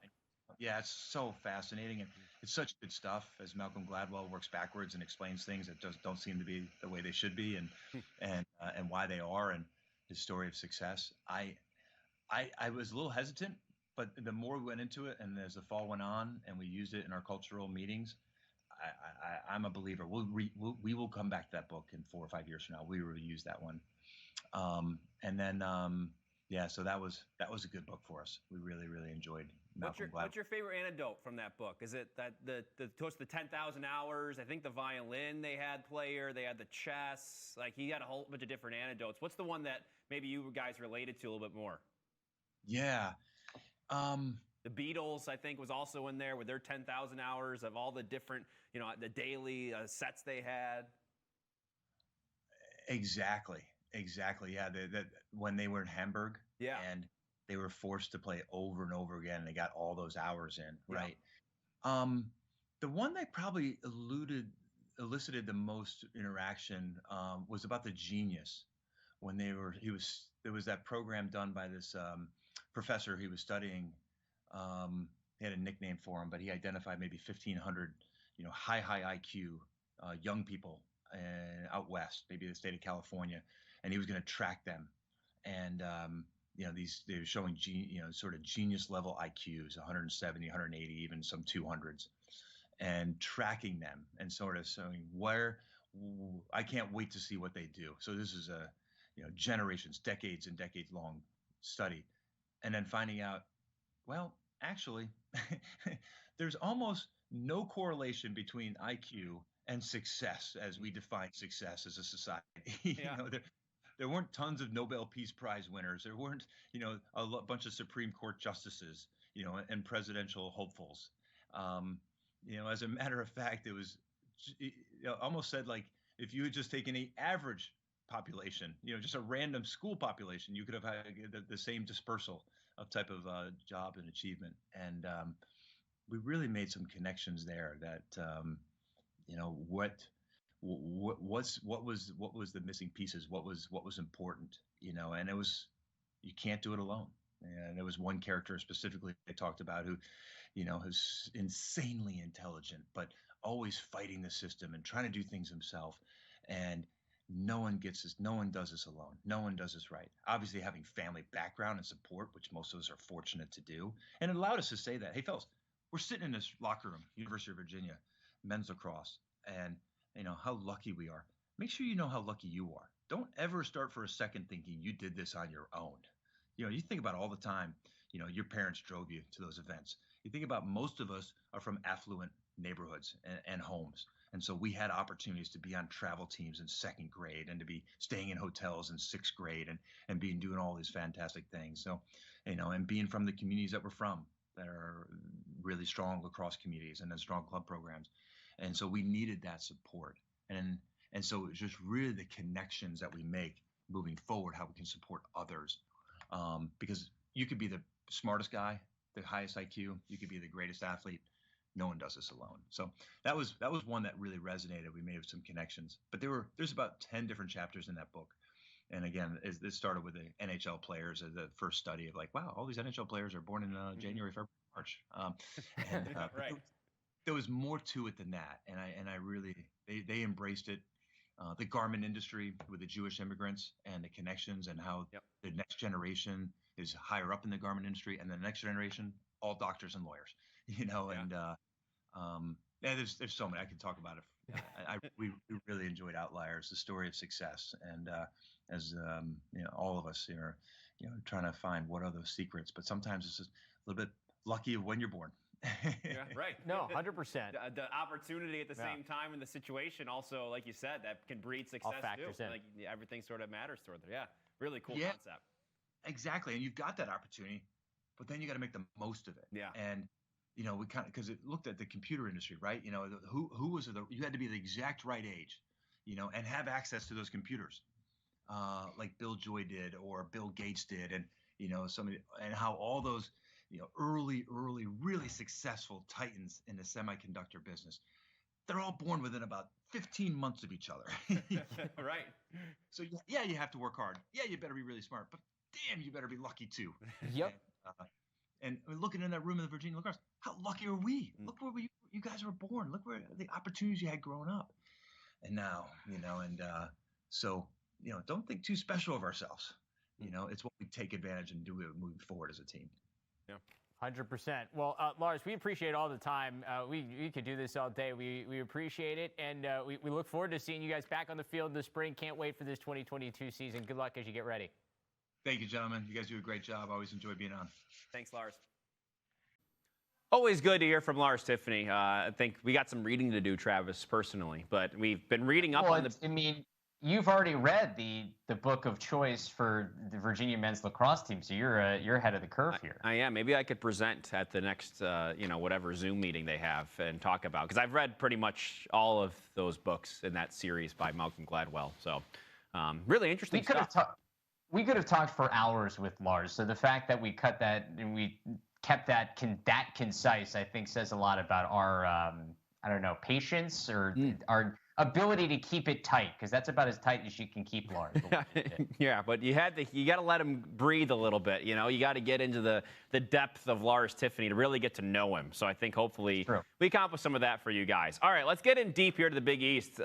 Yeah, it's so fascinating, and it's such good stuff as Malcolm Gladwell works backwards and explains things that just don't seem to be the way they should be, and why they are, and his story of success. I was a little hesitant, but the more we went into it, and as the fall went on, and we used it in our cultural meetings, I'm a believer. We will come back to that book in 4 or 5 years from now. We will use that one, and then so that was a good book for us. We really enjoyed Malcolm Gladwell. What's your favorite anecdote from that book? Is it that the 10,000 hours? I think the violin they had the chess. Like, he had a whole bunch of different anecdotes. What's the one that maybe you guys related to a little bit more? Yeah. The Beatles, I think, was also in there with their 10,000 hours of all the different, the daily sets they had. Exactly. Yeah. That when they were in Hamburg, yeah, and they were forced to play over and over again, and they got all those hours in, right? The one that probably elicited the most interaction was about the Genius. When there was that program done by this professor he was studying. He had a nickname for him, but he identified maybe 1,500, high IQ young people out west, maybe the state of California, and he was going to track them. And they were showing sort of genius level IQs, 170, 180, even some 200s, and tracking them and sort of showing where. I can't wait to see what they do. So this is a generations, decades and decades long study, and then finding out, well, actually, there's almost no correlation between IQ and success as we define success as a society. Yeah. There weren't tons of Nobel Peace Prize winners. There weren't, a bunch of Supreme Court justices, and presidential hopefuls. As a matter of fact, it was almost said like if you had just taken an average population, just a random school population, you could have had the same dispersal of type of job and achievement. And we really made some connections there that, what was the missing pieces? What was important, and it was, you can't do it alone. And there was one character specifically I talked about who, who's insanely intelligent, but always fighting the system and trying to do things himself. And no one gets this. No one does this alone. No one does this right. Obviously, having family background and support, which most of us are fortunate to do, and it allowed us to say that, hey, fellas, we're sitting in this locker room, University of Virginia, men's lacrosse, and how lucky we are. Make sure you know how lucky you are. Don't ever start for a second thinking you did this on your own. You think about all the time, your parents drove you to those events. You think about most of us are from affluent neighborhoods and homes. And so we had opportunities to be on travel teams in second grade and to be staying in hotels in sixth grade and doing all these fantastic things. So, and being from the communities that we're from that are really strong lacrosse communities and then strong club programs. And so we needed that support. And so it's just really the connections that we make moving forward, how we can support others. Because you could be the smartest guy, the highest IQ, you could be the greatest athlete. No one does this alone. So that was one that really resonated. We made some connections, but there's about 10 different chapters in that book. And again, it started with the NHL players as the first study of like, wow, all these NHL players are born in January, February, March. Right. There was more to it than that. And I really, they embraced it. The garment industry with the Jewish immigrants and the connections and how the next generation is higher up in the garment industry, and the next generation, all doctors and lawyers, there's so many I could talk about it. We really enjoyed Outliers, the story of success, and as all of us are, trying to find what are those secrets, but sometimes it's just a little bit lucky of when you're born. Yeah, right. No, 100%. The opportunity at the same time and the situation also, like you said, that can breed success all factors too. in. Like everything sort of matters toward there. Yeah, really cool Yeah, concept. exactly. And you've got that opportunity, but then you got to make the most of it. Yeah. And we kind of, because it looked at the computer industry, right? Who was you had to be the exact right age, and have access to those computers, like Bill Joy did or Bill Gates did, and and how all those early, really successful titans in the semiconductor business, they're all born within about 15 months of each other. Right. So yeah, you have to work hard. Yeah, you better be really smart, but damn, you better be lucky too. Yep. And looking in that room in the Virginia Lacrosse, how lucky are we? Look where you guys were born. Look where the opportunities you had growing up. And now, so don't think too special of ourselves. It's what we take advantage and do it moving forward as a team. Yeah. 100%. Well, Lars, we appreciate all the time. We could do this all day. We appreciate it, and we look forward to seeing you guys back on the field in the spring. Can't wait for this 2022 season. Good luck as you get ready. Thank you, gentlemen. You guys do a great job. I always enjoy being on. Thanks, Lars. Always good to hear from Lars Tiffany. I think we got some reading to do, Travis, personally, but we've been reading up on the. I mean, you've already read the book of choice for the Virginia men's lacrosse team, so you're ahead of the curve here. I am. Maybe I could present at the next, whatever Zoom meeting they have and talk about, because I've read pretty much all of those books in that series by Malcolm Gladwell. So, really interesting stuff. We could have talked for hours with Lars. So the fact that we cut that and we kept that concise, I think, says a lot about our patience or our ability to keep it tight, because that's about as tight as you can keep Lars. Yeah, but you got to let him breathe a little bit. You got to get into the depth of Lars Tiffany to really get to know him. So I think hopefully we accomplish some of that for you guys. All right, let's get in deep here to the Big East.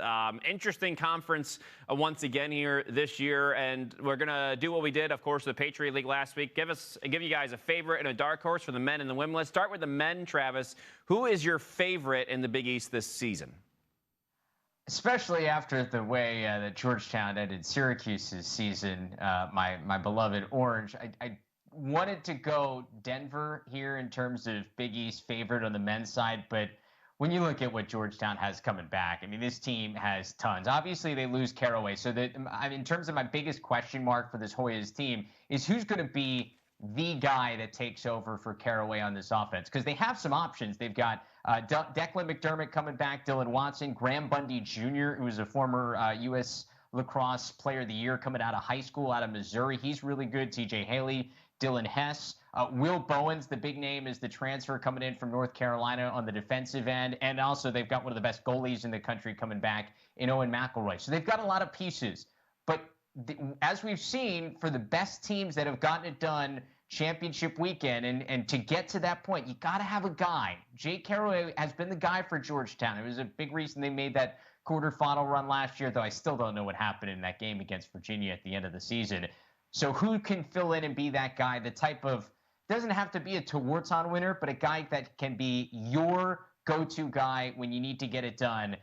Interesting conference once again here this year, and we're gonna do what we did, of course, with the Patriot League last week. Give you guys a favorite and a dark horse for the men and the women. Let's start with the men, Travis. Who is your favorite in the Big East this season? Especially after the way that Georgetown ended Syracuse's season, my beloved Orange, I wanted to go Denver here in terms of Big East favorite on the men's side, but when you look at what Georgetown has coming back, I mean, this team has tons. Obviously, they lose Caraway, so that in terms of my biggest question mark for this Hoyas team is who's going to be the guy that takes over for Caraway on this offense, because they have some options. They've got Declan McDermott coming back, Dylan Watson, Graham Bundy Jr., who is a former U.S. Lacrosse Player of the Year coming out of high school out of Missouri. He's really good. TJ Haley, Dylan Hess. Will Bowens, the big name, is the transfer coming in from North Carolina on the defensive end. And also they've got one of the best goalies in the country coming back in Owen McElroy. So they've got a lot of pieces. But as we've seen, for the best teams that have gotten it done championship weekend. And to get to that point, you got to have a guy. Jake Caraway has been the guy for Georgetown. It was a big reason they made that quarterfinal run last year, though I still don't know what happened in that game against Virginia at the end of the season. So who can fill in and be that guy, the type of, doesn't have to be a Tewaaraton winner, but a guy that can be your go-to guy when you need to get it done.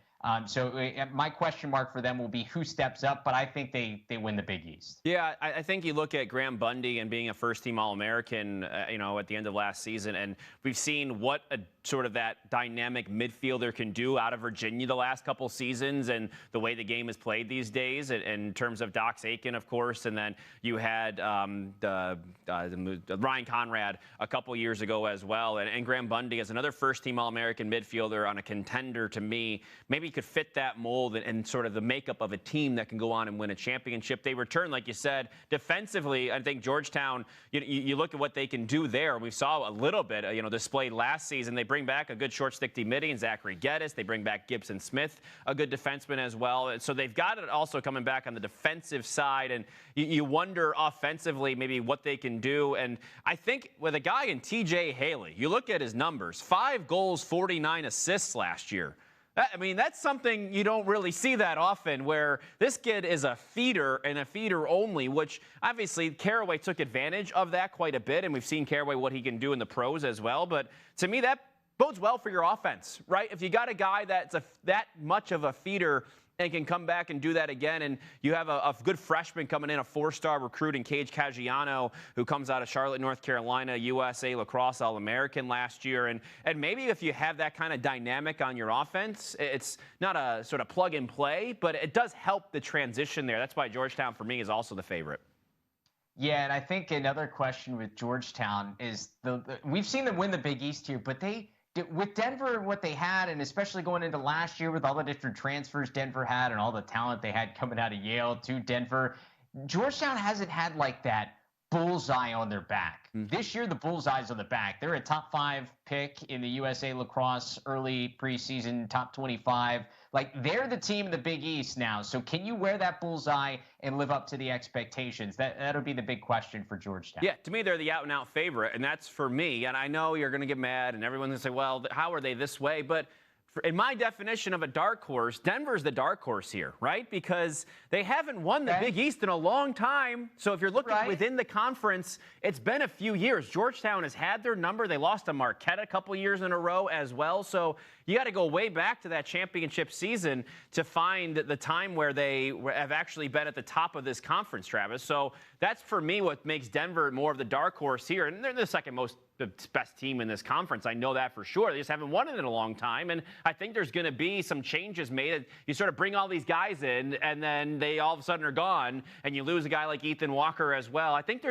So my question mark for them will be who steps up, but I think they win the Big East. Yeah, I think you look at Graham Bundy and being a first-team All-American, at the end of last season, and we've seen what a sort of that dynamic midfielder can do out of Virginia the last couple seasons, and the way the game is played these days, in terms of Doc Aiken, of course, and then you had Ryan Conrad a couple years ago as well, and Graham Bundy as another first-team All-American midfielder on a contender to me. Maybe could fit that mold and sort of the makeup of a team that can go on and win a championship. They return, like you said, defensively. I think Georgetown, you look at what they can do there. We saw a little bit, displayed last season. They bring back a good short stick D-Mitty and Zachary Geddes. They bring back Gibson Smith, a good defenseman as well. And so they've got it also coming back on the defensive side. And you wonder offensively maybe what they can do. And I think with a guy in TJ Haley, you look at his numbers, 5 goals, 49 assists last year. I mean, that's something you don't really see that often, where this kid is a feeder and a feeder only, which obviously Caraway took advantage of that quite a bit, and we've seen Caraway what he can do in the pros as well. But to me, that bodes well for your offense, right? If you got a guy that's that much of a feeder and can come back and do that again, and you have a good freshman coming in, a 4-star recruit in Cage Caggiano, who comes out of Charlotte, North Carolina, USA Lacrosse All-American last year, and maybe if you have that kind of dynamic on your offense, it's not a sort of plug and play, but it does help the transition there. That's why Georgetown for me is also the favorite. Yeah, and I think another question with Georgetown is we've seen them win the Big East here, but with Denver and what they had, and especially going into last year with all the different transfers Denver had and all the talent they had coming out of Yale to Denver, Georgetown hasn't had like that bullseye on their back. This year, the bullseye's on the back. They're a top 5 pick in the USA Lacrosse early preseason, top 25. Like, they're the team in the Big East now. So can you wear that bullseye and live up to the expectations? That'll be the big question for Georgetown. Yeah, to me, they're the out-and-out favorite, and that's for me. And I know you're going to get mad, and everyone's going to say, well, how are they this way? But in my definition of a dark horse, Denver's the dark horse here, right? Because they haven't won the Big East in a long time. So if you're looking within the conference, it's been a few years. Georgetown has had their number. They lost to Marquette a couple years in a row as well. So you got to go way back to that championship season to find the time where they have actually been at the top of this conference, Travis. So that's, for me, what makes Denver more of the dark horse here. And they're the second best team in this conference. I know that for sure. They just haven't won it in a long time. And I think there's going to be some changes made. You sort of bring all these guys in, and then they all of a sudden are gone, and you lose a guy like Ethan Walker as well. I think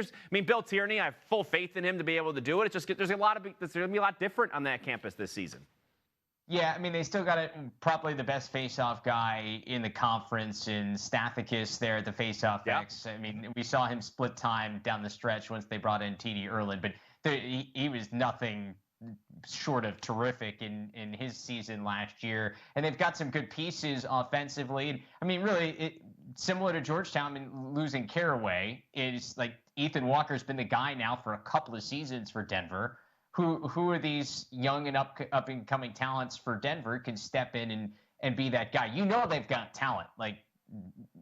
Bill Tierney, I have full faith in him to be able to do it. It's just there's going to be a lot different on that campus this season. Yeah, I mean, they still got probably the best face-off guy in the conference in Stathakis there at the face-off X. I mean, we saw him split time down the stretch once they brought in T.D. Erlin, but he was nothing short of terrific in his season last year. And they've got some good pieces offensively. And, I mean, really, similar to Georgetown, I mean, losing Caraway is like Ethan Walker's been the guy now for a couple of seasons for Denver. Who are these young and up-and-coming talents for Denver can step in and be that guy? You know they've got talent. Like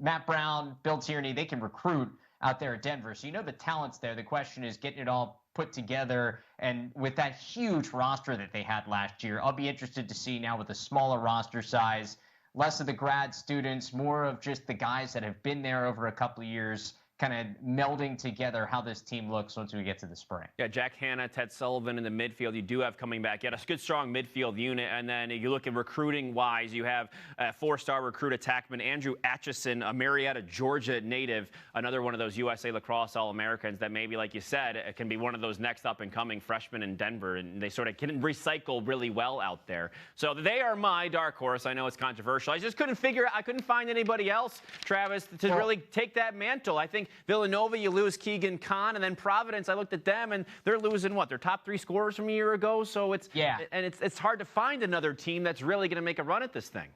Matt Brown, Bill Tierney, they can recruit out there at Denver. So you know the talent's there. The question is getting it all put together. And with that huge roster that they had last year, I'll be interested to see now with a smaller roster size, less of the grad students, more of just the guys that have been there over a couple of years, kind of melding together how this team looks once we get to the spring. Yeah, Jack Hanna, Ted Sullivan in the midfield. You do have coming back. You had a good, strong midfield unit. And then you look at recruiting-wise, you have a 4-star recruit attackman, Andrew Atchison, a Marietta, Georgia native, another one of those USA Lacrosse All-Americans that maybe, like you said, it can be one of those next up-and-coming freshmen in Denver. And they sort of can recycle really well out there. So they are my dark horse. I know it's controversial. I just couldn't find anybody else, Travis, to really take that mantle. I think Villanova, you lose Keegan Kahn, and then Providence, I looked at them, and they're losing their top 3 scorers from a year ago. So it's hard to find another team that's really going to make a run at this thing.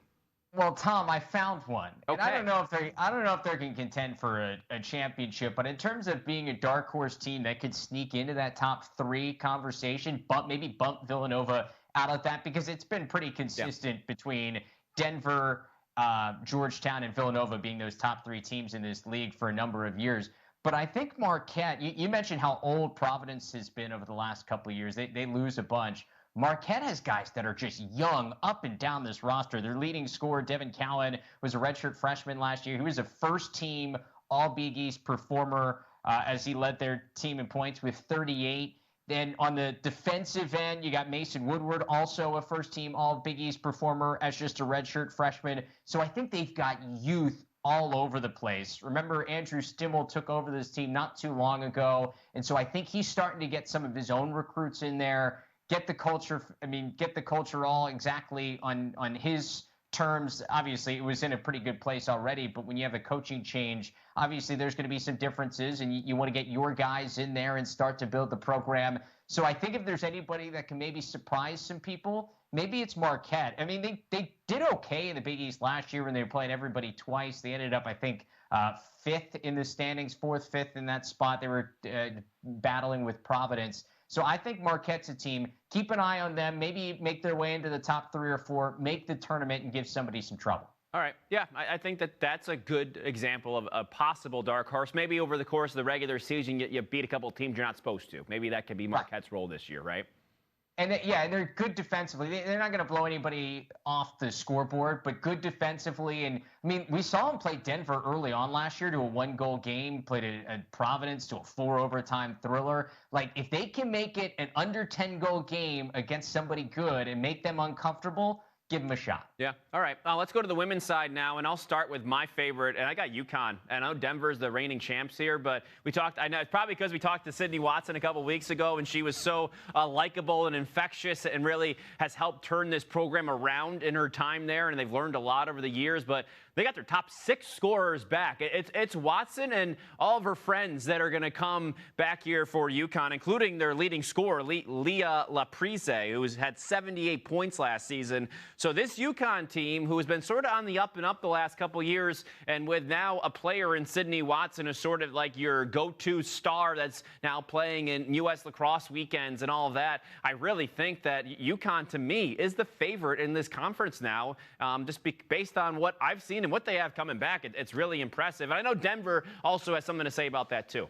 Well, Tom, I found one. And Okay. I don't know if they can contend for a championship, but in terms of being a dark horse team that could sneak into that top 3 conversation, maybe bump Villanova out of that, because it's been pretty consistent between Denver, Georgetown, and Villanova being those top 3 teams in this league for a number of years. But I think Marquette, you mentioned how old Providence has been over the last couple of years. They lose a bunch. Marquette has guys that are just young up and down this roster. Their leading scorer, Devin Cowan, was a redshirt freshman last year. He was a first-team All-Big East performer as he led their team in points with 38. Then on the defensive end, you got Mason Woodward, also a first-team All-Big East performer as just a redshirt freshman. So I think they've got youth all over the place. Remember, Andrew Stimmel took over this team not too long ago, and so I think he's starting to get some of his own recruits in there. Get the culture all exactly on his terms. Obviously, it was in a pretty good place already, but when you have a coaching change, obviously there's going to be some differences, and you want to get your guys in there and start to build the program. So I think if there's anybody that can maybe surprise some people, maybe it's Marquette. I mean, they did okay in the Big East last year when they were playing everybody twice. They ended up, I think, 5th in the standings, 4th, 5th in that spot. They were battling with Providence. So I think Marquette's a team. Keep an eye on them. Maybe make their way into the top 3 or 4, make the tournament, and give somebody some trouble. All right. Yeah, I think that's a good example of a possible dark horse. Maybe over the course of the regular season, you beat a couple of teams you're not supposed to. Maybe that could be Marquette's role this year, right? And they're good defensively. They're not going to blow anybody off the scoreboard, but good defensively. And I mean, we saw them play Denver early on last year to a 1-goal game, played a Providence to a 4-overtime thriller. Like, if they can make it an under 10-goal game against somebody good and make them uncomfortable, give them a shot. Yeah. All right. Let's go to the women's side now, and I'll start with my favorite. And I got UConn. And I know Denver's the reigning champs here, but I know it's probably because we talked to Sydney Watson a couple weeks ago, and she was so likable and infectious and really has helped turn this program around in her time there, and they've learned a lot over the years. But they got their top 6 scorers back. It's Watson and all of her friends that are going to come back here for UConn, including their leading scorer, Leah Laprise, who had 78 points last season. So this UConn team, who has been sort of on the up and up the last couple years, and with now a player in Sydney Watson as sort of like your go-to star that's now playing in U.S. lacrosse weekends and all of that, I really think that UConn, to me, is the favorite in this conference now, based on what I've seen and what they have coming back. It's really impressive. And I know Denver also has something to say about that, too.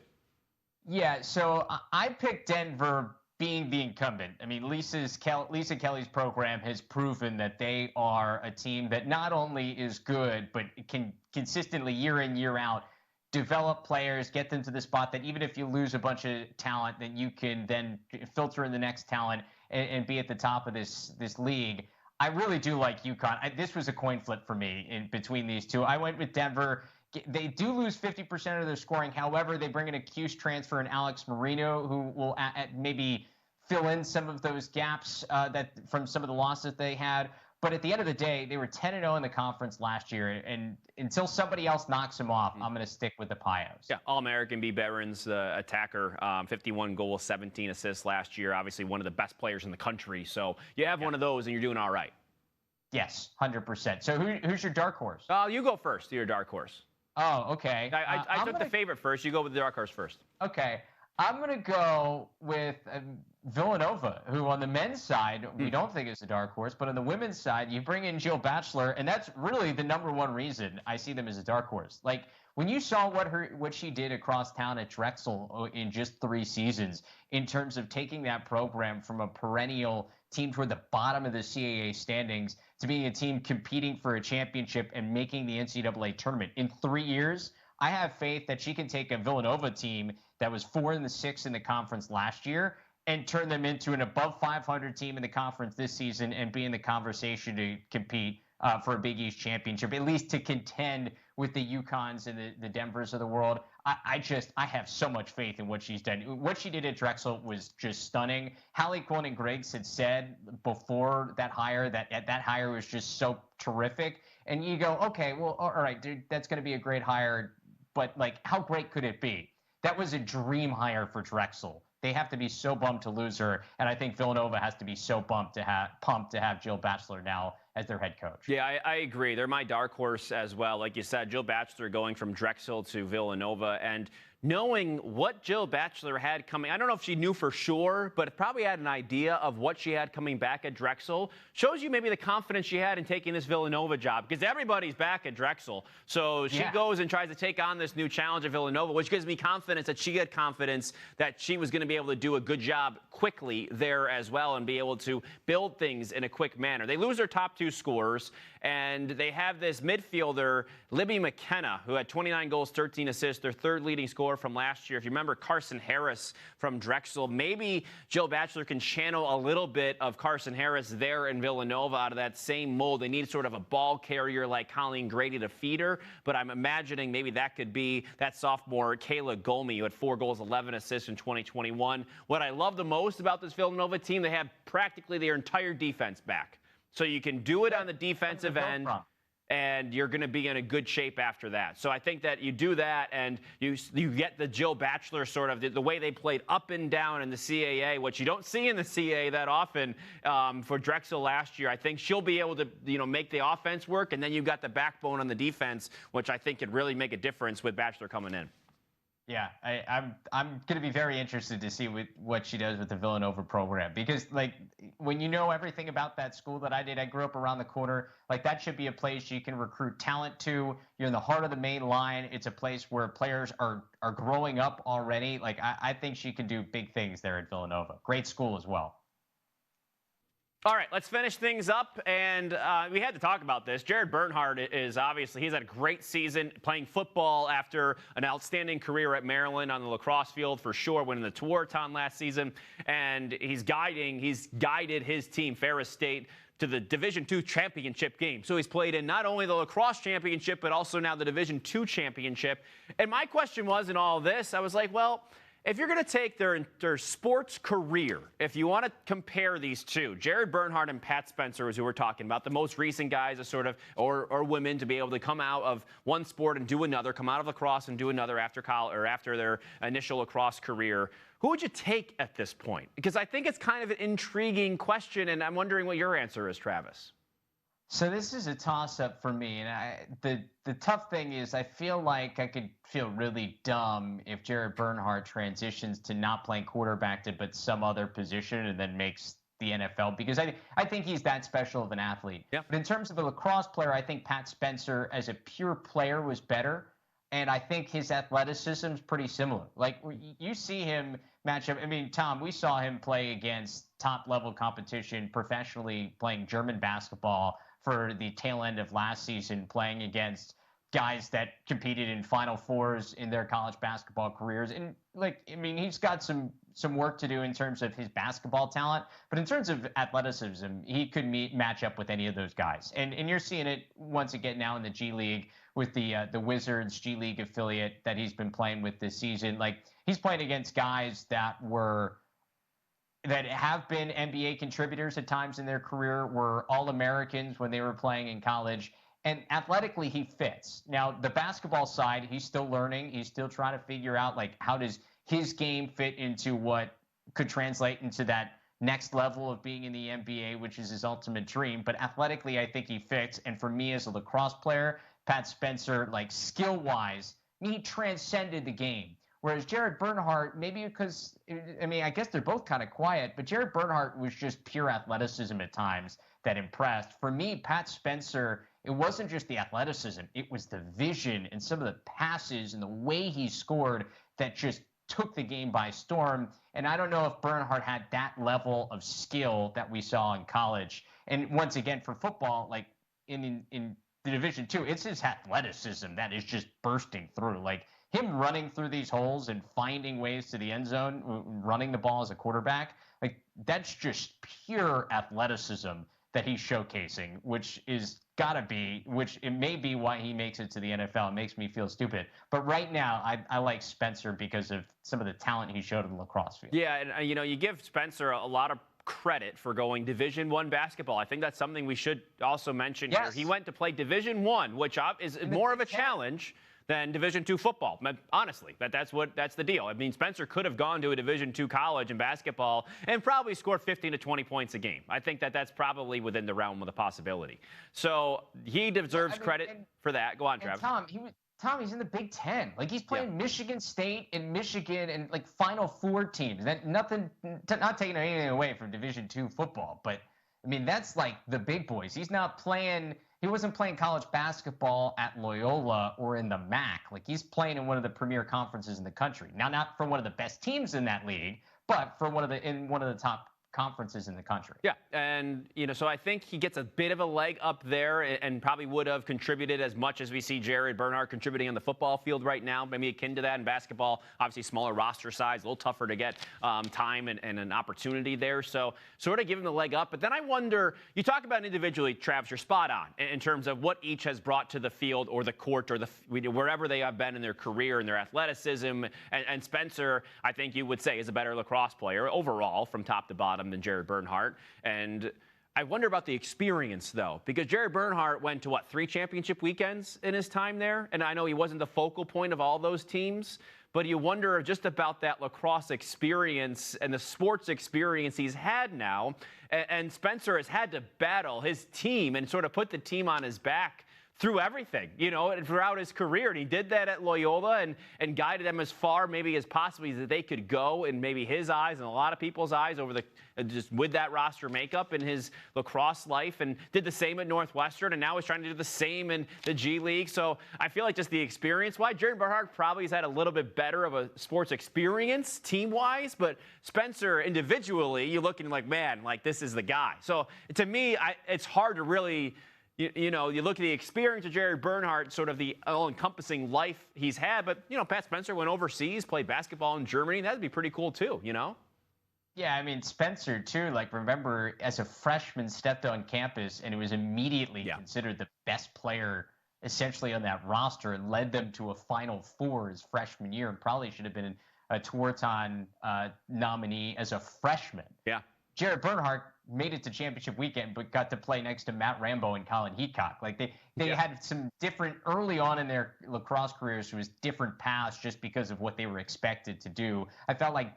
Yeah, so I picked Denver being the incumbent. I mean, Lisa Kelly's program has proven that they are a team that not only is good, but can consistently, year in, year out, develop players, get them to the spot that even if you lose a bunch of talent, then you can then filter in the next talent and be at the top of this league. I really do like UConn. This was a coin flip for me in between these two. I went with Denver. They do lose 50% of their scoring. However, they bring in a Cuse transfer in Alex Marino, who will maybe fill in some of those gaps that from some of the losses they had. But at the end of the day, they were 10-0 in the conference last year, and until somebody else knocks them off, I'm going to stick with the Pios. Yeah, All-American B. Behrens, attacker, 51 goals, 17 assists last year. Obviously, one of the best players in the country. So you have one of those, and you're doing all right. Yes, 100%. So who's your dark horse? You go first. You're a dark horse. Oh, okay. I took the favorite first. You go with the dark horse first. Okay. I'm going to go with Villanova, who on the men's side, we don't think is a dark horse, but on the women's side, you bring in Jill Batchelor, and that's really the number one reason I see them as a dark horse. Like, when you saw what she did across town at Drexel in just 3 seasons, in terms of taking that program from a perennial team toward the bottom of the CAA standings to being a team competing for a championship and making the NCAA tournament in 3 years, I have faith that she can take a Villanova team that was 4-6 in the conference last year and turn them into an above 500 team in the conference this season and be in the conversation to compete for a Big East championship, at least to contend with the UConns and the Denvers of the world. I have so much faith in what she's done. What she did at Drexel was just stunning. Hallie Cronin-Griggs had said before that hire that hire was just so terrific. And you go, okay, well, all right, dude, that's going to be a great hire. But, like, how great could it be? That was a dream hire for Drexel. They have to be so bummed to lose her, and I think Villanova has to be so pumped to have Jill Batchelor now as their head coach. Yeah, I agree. They're my dark horse as well. Like you said, Jill Batchelor going from Drexel to Villanova, and knowing what Jill Batchelor had coming, I don't know if she knew for sure, but probably had an idea of what she had coming back at Drexel, shows you maybe the confidence she had in taking this Villanova job, because everybody's back at Drexel. So she goes and tries to take on this new challenge at Villanova, which gives me confidence that she had confidence that she was going to be able to do a good job quickly there as well and be able to build things in a quick manner. They lose their top two scorers, and they have this midfielder, Libby McKenna, who had 29 goals, 13 assists, their third leading scorer from last year. If you remember Carson Harris from Drexel, maybe Jill Batchelor can channel a little bit of Carson Harris there in Villanova out of that same mold. They need sort of a ball carrier like Colleen Grady to feed her, but I'm imagining maybe that could be that sophomore Kayla Golmi, who had 4 goals, 11 assists in 2021. What I love the most about this Villanova team, they have practically their entire defense back. So you can do it on the defensive end, and you're going to be in a good shape after that. So I think that you do that, and you get the Jill Batchelor sort of the way they played up and down in the CAA, which you don't see in the CAA that often for Drexel last year. I think she'll be able to make the offense work, and then you've got the backbone on the defense, which I think could really make a difference with Batchelor coming in. Yeah, I'm going to be very interested to see what she does with the Villanova program, because like when you know everything about that school that I did, I grew up around the corner. Like that should be a place you can recruit talent to. You're in the heart of the main line. It's a place where players are growing up already. Like I think she can do big things there at Villanova. Great school as well. All right, let's finish things up, and we had to talk about this. Jared Bernhardt is obviously, he's had a great season playing football after an outstanding career at Maryland on the lacrosse field for sure, winning the Tewaaraton last season, and he's guided his team, Ferris State, to the Division II championship game. So he's played in not only the lacrosse championship, but also now the Division II championship. And my question was in all this, I was like, well, if you're going to take their sports career, if you want to compare these two, Jared Bernhardt and Pat Spencer, as we were talking about, the most recent guys, or women to be able to come out of one sport and do another, come out of lacrosse and do another after college or after their initial lacrosse career, who would you take at this point? Because I think it's kind of an intriguing question, and I'm wondering what your answer is, Travis. So this is a toss-up for me, and the tough thing is I feel like I could feel really dumb if Jared Bernhardt transitions to not playing quarterback but some other position and then makes the NFL, because I think he's that special of an athlete. Yep. But in terms of a lacrosse player, I think Pat Spencer as a pure player was better, and I think his athleticism is pretty similar. Like you see him match up. I mean, Tom, we saw him play against top-level competition professionally, playing German basketball for the tail end of last season, playing against guys that competed in Final Fours in their college basketball careers. And he's got some work to do in terms of his basketball talent, but in terms of athleticism, he could match up with any of those guys. And you're seeing it once again now in the G League with the Wizards G League affiliate that he's been playing with this season. Like he's playing against guys that have been NBA contributors at times in their career, were All-Americans when they were playing in college, and athletically he fits. Now, the basketball side, he's still learning. He's still trying to figure out, like, how does his game fit into what could translate into that next level of being in the NBA, which is his ultimate dream. But athletically, I think he fits. And for me as a lacrosse player, Pat Spencer, like skill-wise, he transcended the game. Whereas Jared Bernhardt, maybe because, I guess they're both kind of quiet, but Jared Bernhardt was just pure athleticism at times that impressed. For me, Pat Spencer, it wasn't just the athleticism. It was the vision and some of the passes and the way he scored that just took the game by storm. And I don't know if Bernhardt had that level of skill that we saw in college. And once again, for football, like in the Division II, it's his athleticism that is just bursting through. Like, him running through these holes and finding ways to the end zone, running the ball as a quarterback, like that's just pure athleticism that he's showcasing, which it may be why he makes it to the NFL. It makes me feel stupid. But right now, I like Spencer because of some of the talent he showed in the lacrosse field. Yeah, and you give Spencer a lot of credit for going Division I basketball. I think that's something we should also mention here. He went to play Division I, which is more of a challenge than Division II football. Honestly, that's the deal. I mean, Spencer could have gone to a Division II college in basketball and probably scored 15 to 20 points a game. I think that's probably within the realm of the possibility. So he deserves credit for that. Go on, Travis. Tom, he's in the Big Ten. Like, he's playing Michigan State and Michigan and, like, Final Four teams. Not taking anything away from Division II football, but, I mean, that's, like, the big boys. He wasn't playing college basketball at Loyola or in the MAC. Like, he's playing in one of the premier conferences in the country. Now, not for one of the best teams in that league, but for one of the top conferences in the country. Yeah, and so I think he gets a bit of a leg up there, and probably would have contributed as much as we see Jared Bernhardt contributing on the football field right now, maybe akin to that in basketball. Obviously, smaller roster size, a little tougher to get time and an opportunity there. So sort of give him the leg up. But then I wonder, you talk about individually, Travis, you're spot on in terms of what each has brought to the field or the court or wherever they have been in their career and their athleticism. And Spencer, I think you would say, is a better lacrosse player overall from top to bottom than Jared Bernhardt. And I wonder about the experience, though, because Jared Bernhardt went to, 3 championship weekends in his time there? And I know he wasn't the focal point of all those teams, but you wonder just about that lacrosse experience and the sports experience he's had now. And Spencer has had to battle his team and sort of put the team on his back through everything, and throughout his career. And he did that at Loyola and guided them as far maybe as possibly that they could go in maybe his eyes and a lot of people's eyes just with that roster makeup in his lacrosse life, and did the same at Northwestern, and now he's trying to do the same in the G League. So I feel like just the experience, why Jared Bernhardt probably has had a little bit better of a sports experience team-wise, but Spencer individually, you're looking like, man, like this is the guy. So to me, it's hard to really... You look at the experience of Jared Bernhardt, sort of the all-encompassing life he's had. But, Pat Spencer went overseas, played basketball in Germany. That'd be pretty cool, too, Yeah, I mean, Spencer, too, like, remember, as a freshman, stepped on campus and it was immediately considered the best player essentially on that roster and led them to a Final Four his freshman year and probably should have been a Tewaaraton nominee as a freshman. Yeah. Jared Bernhardt made it to championship weekend, but got to play next to Matt Rambo and Colin Heacock. Like they had some different early on in their lacrosse careers. It was different paths just because of what they were expected to do. I felt like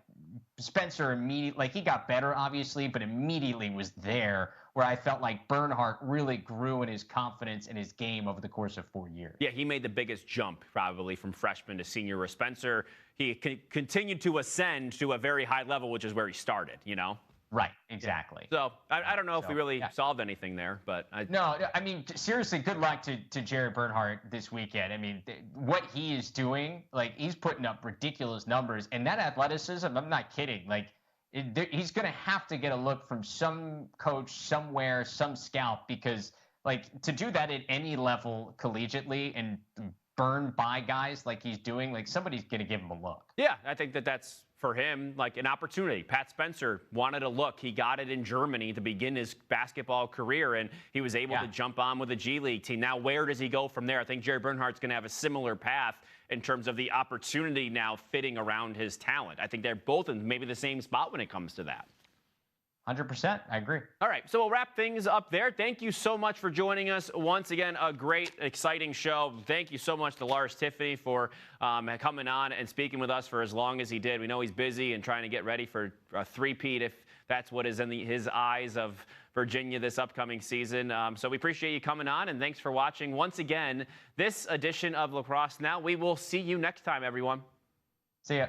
Spencer immediately, he got better obviously, but immediately was there. Where I felt like Bernhardt really grew in his confidence and his game over the course of 4 years. Yeah, he made the biggest jump probably from freshman to senior. Where Spencer, he continued to ascend to a very high level, which is where he started. Right, exactly. So I don't know if we really solved anything there, but no, I mean, seriously, good luck to Jared Bernhardt this weekend. I mean, what he is doing, like, he's putting up ridiculous numbers, and that athleticism, I'm not kidding. Like, he's going to have to get a look from some coach somewhere, some scout, because, like, to do that at any level collegiately and burn by guys like he's doing, like, somebody's going to give him a look. Yeah, I think that's for him, like, an opportunity. Pat Spencer wanted a look. He got it in Germany to begin his basketball career, and he was able to jump on with the G League team. Now, where does he go from there? I think Jared Bernhardt's going to have a similar path in terms of the opportunity now fitting around his talent. I think they're both in maybe the same spot when it comes to that. 100%. I agree. All right, so we'll wrap things up there. Thank you so much for joining us. Once again, a great, exciting show. Thank you so much to Lars Tiffany for coming on and speaking with us for as long as he did. We know he's busy and trying to get ready for a three-peat, if that's what is in his eyes of Virginia this upcoming season. So we appreciate you coming on, and thanks for watching once again this edition of Lacrosse Now. We will see you next time, everyone. See ya.